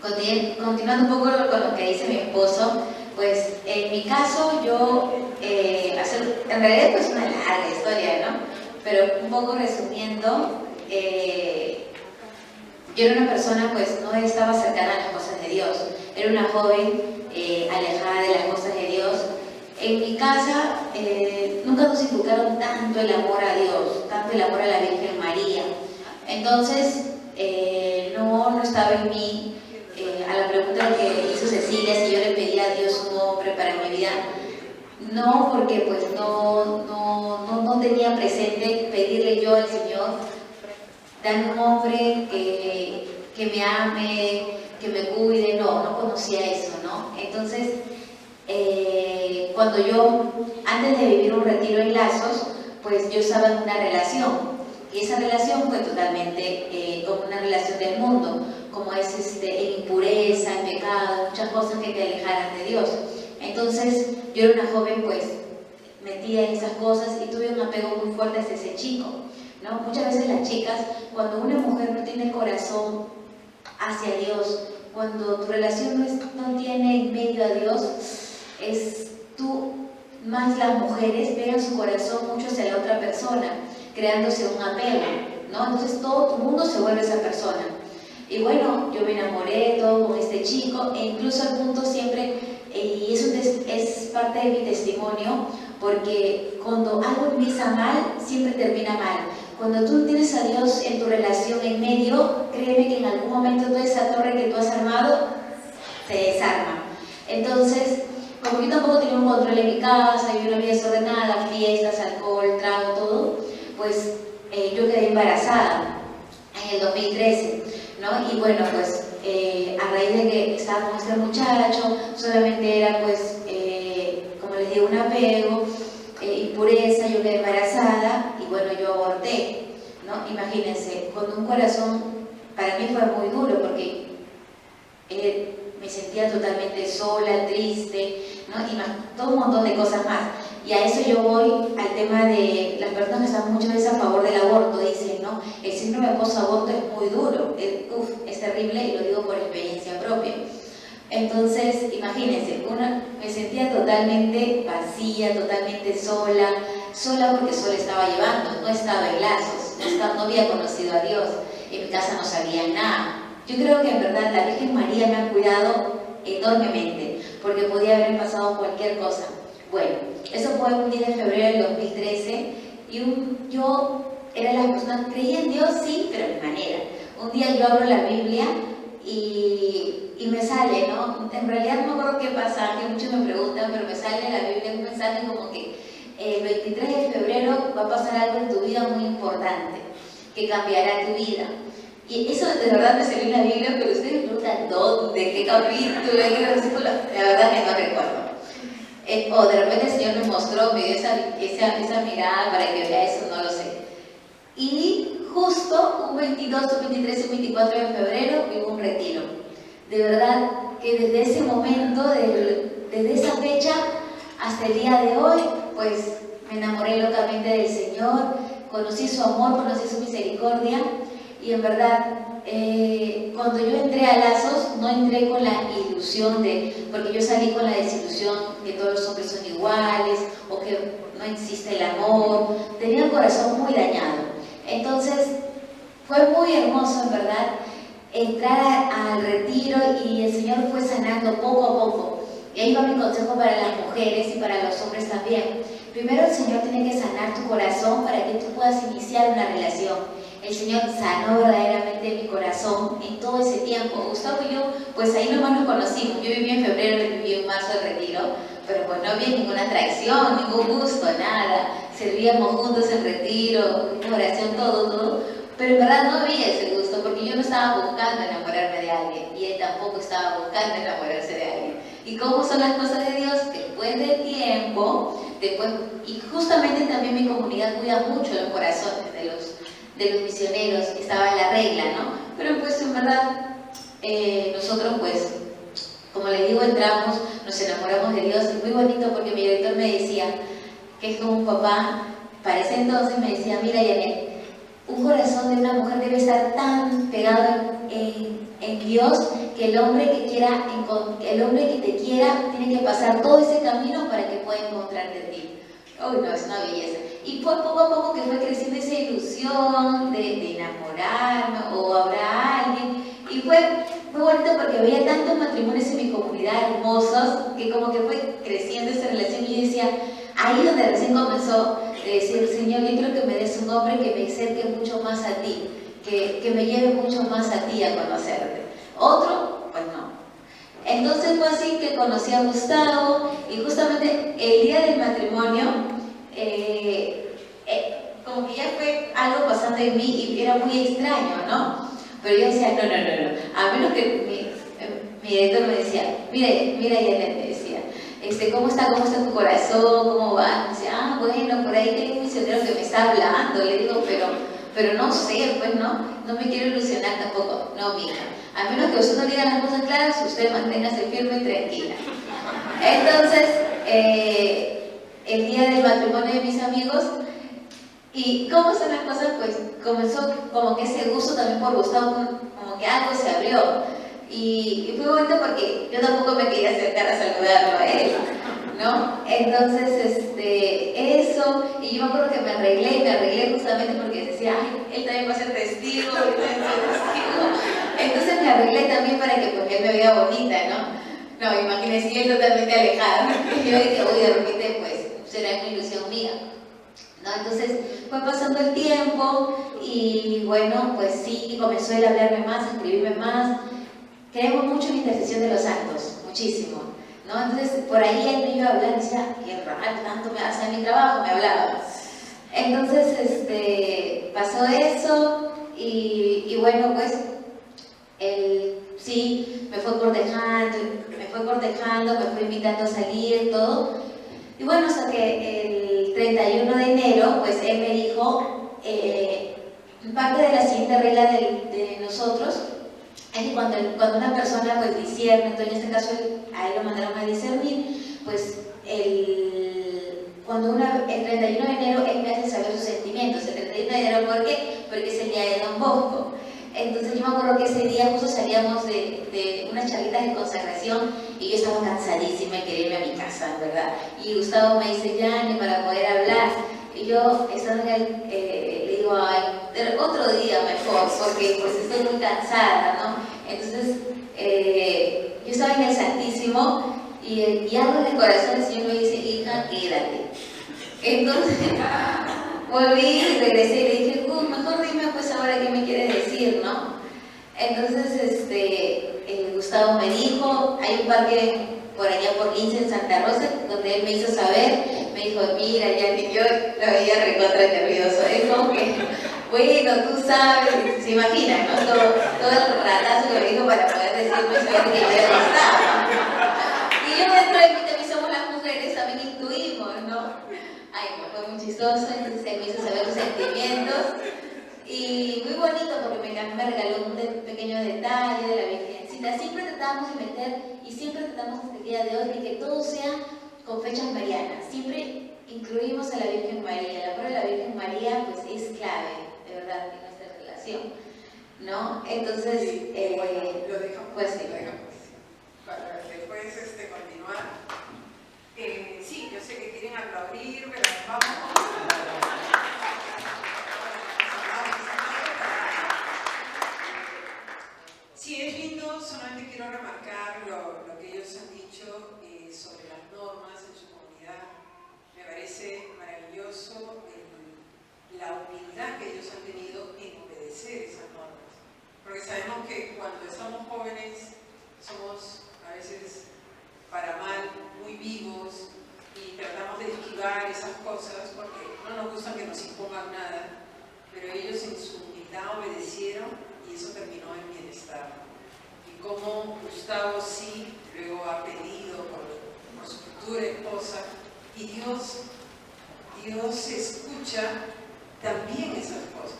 continuando un poco con lo que dice mi esposo, pues en mi caso yo, en realidad pues una larga historia, ¿no? Pero un poco resumiendo, yo era una persona pues no estaba cercana a las cosas de Dios, era una joven alejada de las cosas de Dios. En mi casa nunca nos inculcaron tanto el amor a Dios, tanto el amor a la Virgen María. Entonces no estaba en mí. A la pregunta que hizo Cecilia, si yo le pedía a Dios un hombre para mi vida, no, porque pues no tenía presente pedirle yo al Señor, dame un hombre que me ame, que me cuide. No conocía eso, ¿no? Entonces, cuando yo, antes de vivir un retiro en Lazos, pues yo estaba en una relación, y esa relación fue totalmente como una relación del mundo, como es en impureza, en pecado, muchas cosas que te alejaran de Dios. Entonces, yo era una joven pues metida en esas cosas y tuve un apego muy fuerte hacia ese chico, ¿no? Muchas veces las chicas, cuando una mujer no tiene el corazón hacia Dios, cuando tu relación no tiene en medio a Dios, más las mujeres pegan su corazón mucho hacia la otra persona, creándose un apego, ¿no? Entonces todo tu mundo se vuelve esa persona. Y bueno, yo me enamoré todo con este chico, e incluso al punto siempre, y eso es parte de mi testimonio, porque cuando algo empieza mal, siempre termina mal. Cuando tú tienes a Dios en tu relación en medio, créeme que en algún momento toda esa torre que tú has armado se desarma. Entonces, como yo tampoco tenía un control en mi casa, yo una vida desordenada, fiestas, alcohol, trago, todo, pues yo quedé embarazada en el 2013, ¿no? Y bueno, pues a raíz de que estaba con este muchacho, solamente era pues, como les digo, un apego, impureza, yo quedé embarazada y bueno, yo aborté, ¿no? Imagínense, con un corazón, para mí fue muy duro porque me sentía totalmente sola, triste, ¿no? Y más, todo un montón de cosas más. Y a eso yo voy al tema de las personas que están muchas veces a favor del aborto, dicen, ¿no? El síndrome post-aborto es muy duro, es terrible y lo digo por experiencia propia. Entonces, imagínense, me sentía totalmente vacía, totalmente sola porque solo estaba llevando, no estaba en lazos, no había conocido a Dios, en mi casa no sabía nada. Yo creo que en verdad la Virgen María me ha cuidado enormemente, porque podía haber pasado cualquier cosa. Bueno, eso fue un día de febrero del 2013 y yo era la persona, creía en Dios, sí, pero de manera. Un día yo abro la Biblia y me sale, ¿no? En realidad no me acuerdo qué pasaje, muchos me preguntan, pero me sale en la Biblia un mensaje como que el 23 de febrero va a pasar algo en tu vida muy importante, que cambiará tu vida. Y eso de verdad me salió en la Biblia, pero ustedes me preguntan dónde, qué capítulo, qué versículo, la verdad que no recuerdo. O de repente el Señor me mostró, me dio esa mirada para que vea eso, no lo sé. Y justo un 22, un 23, un 24 de febrero hubo un retiro. De verdad que desde ese momento, desde esa fecha hasta el día de hoy, pues me enamoré locamente del Señor, conocí su amor, conocí su misericordia y en verdad cuando yo entré a Lazos no entré con la ilusión porque yo salí con la desilusión que todos los hombres son iguales o que no existe el amor, tenía el corazón muy dañado. Entonces fue muy hermoso en verdad entrar al retiro y el Señor fue sanando poco a poco. Y ahí va mi consejo para las mujeres y para los hombres también. Primero el Señor tiene que sanar tu corazón para que tú puedas iniciar una relación. El Señor sanó verdaderamente mi corazón en todo ese tiempo. Gustavo y yo, pues ahí nomás nos conocimos. Yo viví en febrero, él vivió en marzo el retiro, pero pues no había ninguna atracción, ningún gusto, nada. Servíamos juntos en retiro, oración, todo. Pero en verdad no había ese gusto, porque yo no estaba buscando enamorarme de alguien y él tampoco estaba buscando enamorarse de alguien. ¿Y cómo son las cosas de Dios? Después del tiempo, y justamente también mi comunidad cuida mucho los corazones de los misioneros, estaba en la regla, ¿no? Pero pues en verdad nosotros pues, como les digo, entramos, nos enamoramos de Dios, y muy bonito porque mi director me decía, que es como un papá, para ese entonces me decía, mira Janet, un corazón de una mujer debe estar tan pegado en Dios que el hombre que te quiera tiene que pasar todo ese camino para que pueda encontrarte en ti. Uy, no, es una belleza. Y fue poco a poco que fue creciendo esa ilusión de enamorarme o habrá alguien. Y fue muy bonito porque había tantos matrimonios en mi comunidad hermosos que como que fue creciendo esa relación y yo decía, ahí donde recién comenzó de decir, Señor, yo quiero que me des un hombre que me acerque mucho más a ti, que me lleve mucho más a ti a conocerte. Otro, pues no. Entonces fue así que conocí a Gustavo y justamente el día del matrimonio, como que ya fue algo pasando en mí y era muy extraño, ¿no? Pero yo decía, no. A menos que mi director me decía, mira, Janet, me decía, ¿cómo está tu corazón? ¿Cómo va? Me decía, bueno, por ahí tengo un misionero que me está hablando. Le digo, pero no sé, pues no me quiero ilusionar tampoco. No, mija, a menos que usted no diga las cosas claras, usted manténgase firme y tranquila. Entonces, el día del matrimonio de mis amigos, y cómo son las cosas, pues comenzó como que ese gusto también por Gustavo, como que algo se abrió. Y fue bonito porque yo tampoco me quería acercar a saludarlo a él, ¿no? Entonces, eso, y yo me acuerdo que me arreglé justamente porque decía, ay, él también va a ser testigo, Entonces me arreglé también para que pues, él me vea bonita, ¿no? No, imagínense, él totalmente alejado. Y yo dije, uy, de repente, pues, será una ilusión mía. ¿No? Entonces fue pasando el tiempo y bueno, pues sí, comenzó él a hablarme más, a escribirme más. Creemos mucho en la intercesión de los santos, muchísimo, ¿no? Entonces por ahí él me iba a hablar y decía, qué raro, tanto me hace mi trabajo, me hablaba. Entonces pasó eso y bueno, pues él sí me fue cortejando, me fue invitando a salir, todo. Y bueno, hasta que el 31 de enero, pues él me dijo, parte de la siguiente regla de nosotros, es que cuando una persona pues discierne, entonces en este caso a él lo mandaron a discernir, pues el 31 de enero él me hace saber sus sentimientos. El 31 de enero, ¿por qué? Porque es el día de Don Bosco. Entonces yo me acuerdo que ese día justo salíamos de unas charlitas de consagración y yo estaba cansadísima y quería irme a mi casa, ¿verdad? Y Gustavo me dice, Yane, para poder hablar. Y yo, estando en el, le digo, ay, otro día mejor, porque pues estoy muy cansada, ¿no? Entonces, yo estaba en el Santísimo y algo en el corazón el Señor me dice, hija, quédate. Entonces, volví y regresé y le dije, mejor dime pues ahora qué me quiere decir, ¿no? Entonces, Gustavo me dijo, hay un parque por allá por Lince en Santa Rosa, donde él me hizo saber, me dijo, mira, ya que yo lo veía recontra nervioso, es como que, bueno, tú sabes, se imagina, ¿no? Todo el ratazo que me dijo para poder decirme saber que yo le gustaba. Y yo dentro de mí también somos las mujeres, también intuimos, ¿no? Ay, no, fue muy chistoso, entonces él me hizo saber los sentimientos. Y muy bonito porque me regaló un pequeño detalle de la Virgencita. Siempre tratamos de meter y siempre tratamos hasta el día de hoy de que todo sea con fechas marianas. Siempre incluimos a la Virgen María. El amor de la Virgen María pues es clave, de verdad, en nuestra relación, ¿no? Entonces, sí, lo dejamos, pues sí. Lo dejamos para después continuar. Sí, yo sé que quieren aplaudir, pero vamos. Sí, es lindo, solamente quiero remarcar lo que ellos han dicho sobre las normas en su comunidad. Me parece maravilloso la humildad que ellos han tenido en obedecer esas normas. Porque sabemos que cuando estamos jóvenes somos a veces para mal muy vivos y tratamos de esquivar esas cosas porque no nos gusta que nos impongan nada, pero ellos en su humildad obedecieron y eso terminó en bienestar. Y como Gustavo sí luego ha pedido por su futura esposa, y Dios escucha también esas cosas.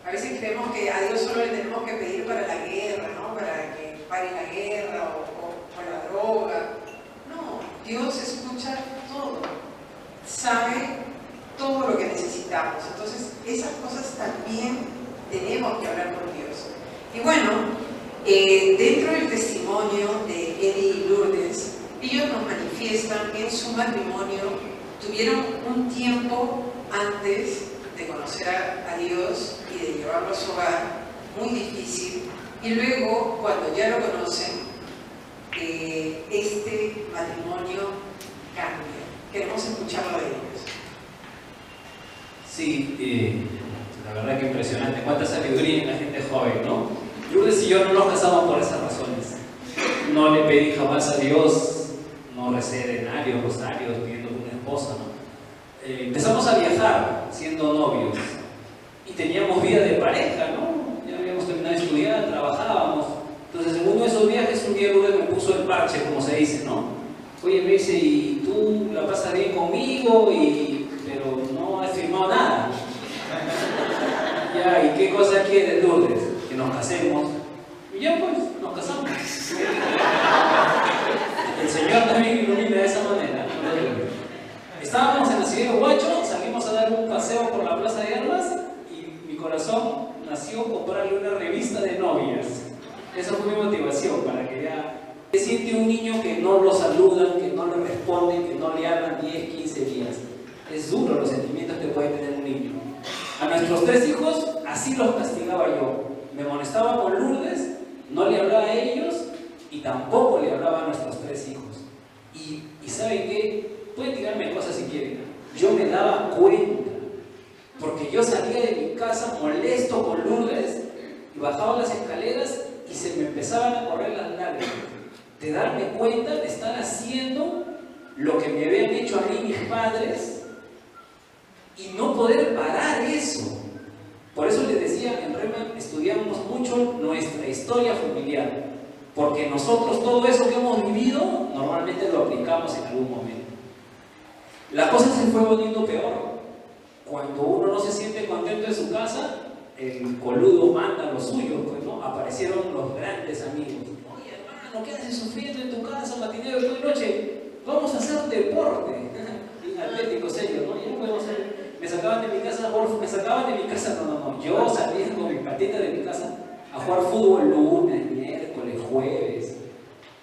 A veces creemos que a Dios solo le tenemos que pedir para la guerra, ¿no? Para que pare la guerra o la droga. No, Dios escucha todo, sabe todo lo que necesitamos. Entonces, esas cosas también tenemos que hablar con Dios. Y bueno, dentro del testimonio de Eddie y Lourdes, ellos nos manifiestan que en su matrimonio tuvieron un tiempo antes de conocer a Dios y de llevarlo a su hogar muy difícil, y luego, cuando ya lo conocen, este matrimonio cambia. Queremos escucharlo de ellos. Sí, la verdad que impresionante, cuánta sabiduría en la gente joven, ¿no? Lourdes y yo no nos casamos por esas razones. No le pedí jamás a Dios, no recé denarios, rosarios, pidiendo una esposa, ¿no? Empezamos a viajar siendo novios y teníamos vida de pareja, ¿no? Ya habíamos terminado de estudiar, trabajábamos. Entonces, en uno de esos viajes, un día Lourdes me puso el parche, como se dice, ¿no? Oye, me dice, ¿y tú la pasas bien conmigo? Pero no has firmado nada. Ya, ¿y qué cosa quieres, Lourdes? Que nos casemos. Y ya pues, nos casamos. El Señor también ilumina de esa manera. Estábamos en la ciudad de Huacho, salimos a dar un paseo por la Plaza de Armas y mi corazón nació comprarle una revista de novias. Esa fue mi motivación, para que ya... ¿Qué siente un niño que no lo saludan, que no le responden, que no le hablan 10, 15 días? Es duro los sentimientos que puede tener un niño. A nuestros 3 hijos, así los castigaba yo. Me molestaba con Lourdes, no le hablaba a ellos y tampoco le hablaba a nuestros 3 hijos. Y ¿saben qué? Pueden tirarme cosas si quieren. Yo me daba cuenta, porque yo salía de mi casa molesto con Lourdes y bajaba las escaleras y se me empezaban a correr las lágrimas. De darme cuenta de estar haciendo lo que me habían hecho a mí mis padres y no poder parar eso. Por eso les decía, en Rema estudiamos mucho nuestra historia familiar, porque nosotros todo eso que hemos vivido normalmente lo aplicamos en algún momento. La cosa se fue volviendo peor. Cuando uno no se siente contento en su casa, el coludo manda lo suyo, pues, ¿no? Aparecieron los grandes amigos. Oye, hermano, ¿qué haces sufriendo en tu casa, matinero toda noche? Vamos a hacer deporte. Atlético serio, ¿no? Ya podemos hacer. Me sacaban de mi casa, no. Yo salía con mi patita de mi casa a jugar fútbol lunes, miércoles, jueves.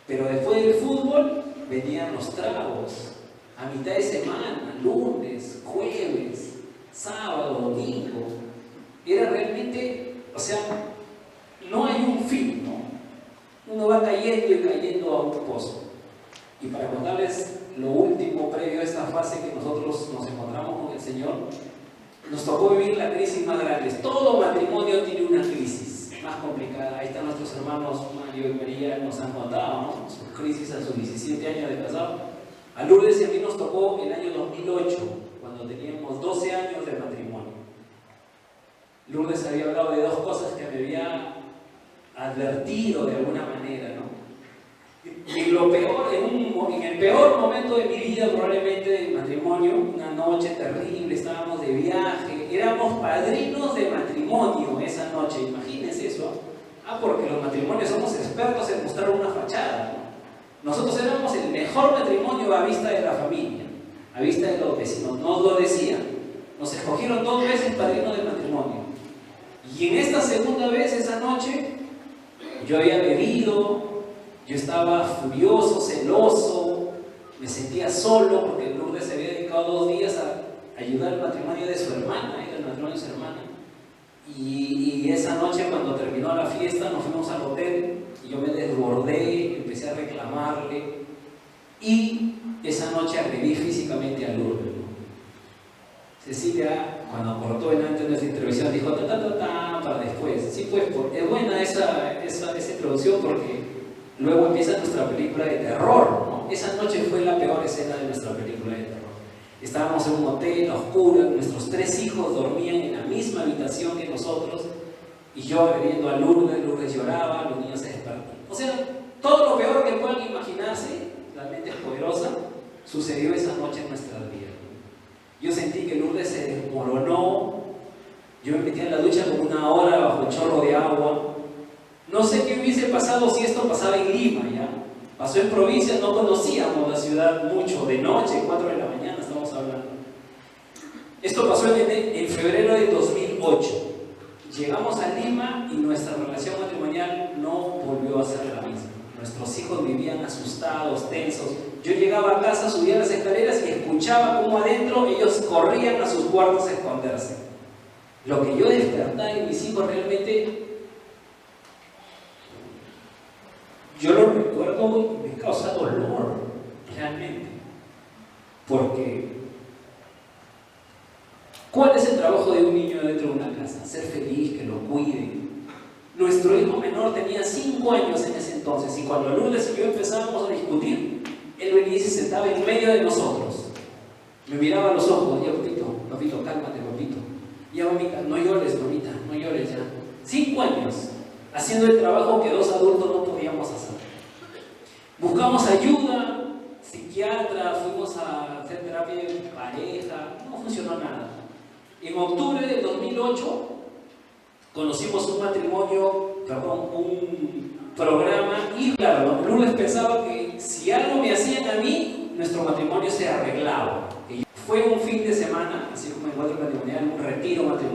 Pero después del fútbol venían los tragos. A mitad de semana, lunes, jueves, sábado, domingo. Era realmente, o sea, no hay un fin, ¿no? Uno va cayendo y cayendo a un pozo. Y para contarles lo último previo a esta fase que nosotros nos encontramos con el Señor, nos tocó vivir la crisis más grande. Todo matrimonio tiene una crisis más complicada. Ahí están nuestros hermanos Mario y María, nos han contado, ¿no? Sus crisis a sus 17 años de casado. A Lourdes y a mí nos tocó el año 2008, cuando teníamos 12 años de matrimonio. Lourdes había hablado de dos cosas que me había advertido de alguna manera, ¿no? Y lo peor, en el peor momento de mi vida, probablemente de matrimonio, una noche terrible, estábamos de viaje, éramos padrinos de matrimonio esa noche, imagínense eso. Porque los matrimonios somos expertos en mostrar una fachada, ¿no? Nosotros éramos el mejor matrimonio a vista de la familia, a vista de los vecinos, nos lo decían. Nos escogieron 2 veces padrinos de matrimonio. Y en esta segunda vez, esa noche, yo había bebido, yo estaba furioso, celoso, me sentía solo porque Lourdes se había dedicado 2 días a ayudar al matrimonio de su hermana, era el matrimonio de su hermana. Y esa noche, cuando terminó la fiesta, nos fuimos al hotel y yo me desbordé, empecé a reclamarle y esa noche agredí físicamente a Lourdes. Cecilia, cuando cortó delante de nuestra intervención, dijo para después. Sí, pues, es buena esa introducción porque luego empieza nuestra película de terror, ¿no? Esa noche fue la peor escena de nuestra película de terror. Estábamos en un hotel a oscuras, nuestros 3 hijos dormían en la misma habitación que nosotros y yo agrediendo a Lourdes, Lourdes lloraba, los niños se despertaron. O sea, todo lo peor que puedan imaginarse, la mente es poderosa, sucedió esa noche en nuestras vidas. Yo sentí que Lourdes se desmoronó, yo me metí en la ducha como 1 hora bajo el chorro de agua. No sé qué hubiese pasado si esto pasaba en Lima, ¿ya? Pasó en provincia, no conocíamos la ciudad mucho, de noche, 4 de la mañana estamos hablando. Esto pasó en febrero de 2008. Llegamos a Lima y nuestra relación matrimonial no volvió a ser la misma. Nuestros hijos vivían asustados, tensos. Yo llegaba a casa, subía las escaleras y escuchaba cómo adentro ellos corrían a sus cuartos a esconderse. Lo que yo despertaba en mis hijos realmente, yo lo recuerdo y me causa dolor, realmente. Porque, ¿cuál es el trabajo de un niño dentro de una casa? Ser feliz, que lo cuiden. Nuestro hijo menor tenía 5 años en ese entonces y cuando Lourdes y yo empezábamos a discutir, él venía y se sentaba en medio de nosotros. Me miraba a los ojos, ya papito, cálmate, papito. Ya mamita, no llores, mamita, no llores ya. 5 años, haciendo el trabajo que 2 adultos no podíamos hacer. Buscamos ayuda, psiquiatra, fuimos a hacer terapia de pareja, no funcionó nada. En octubre del 2008 conocimos un programa y claro, Lourdes pensaba que si algo me hacían a mí, nuestro matrimonio se arreglaba. Y fue un fin de semana, así como encuentro matrimonial, un retiro matrimonial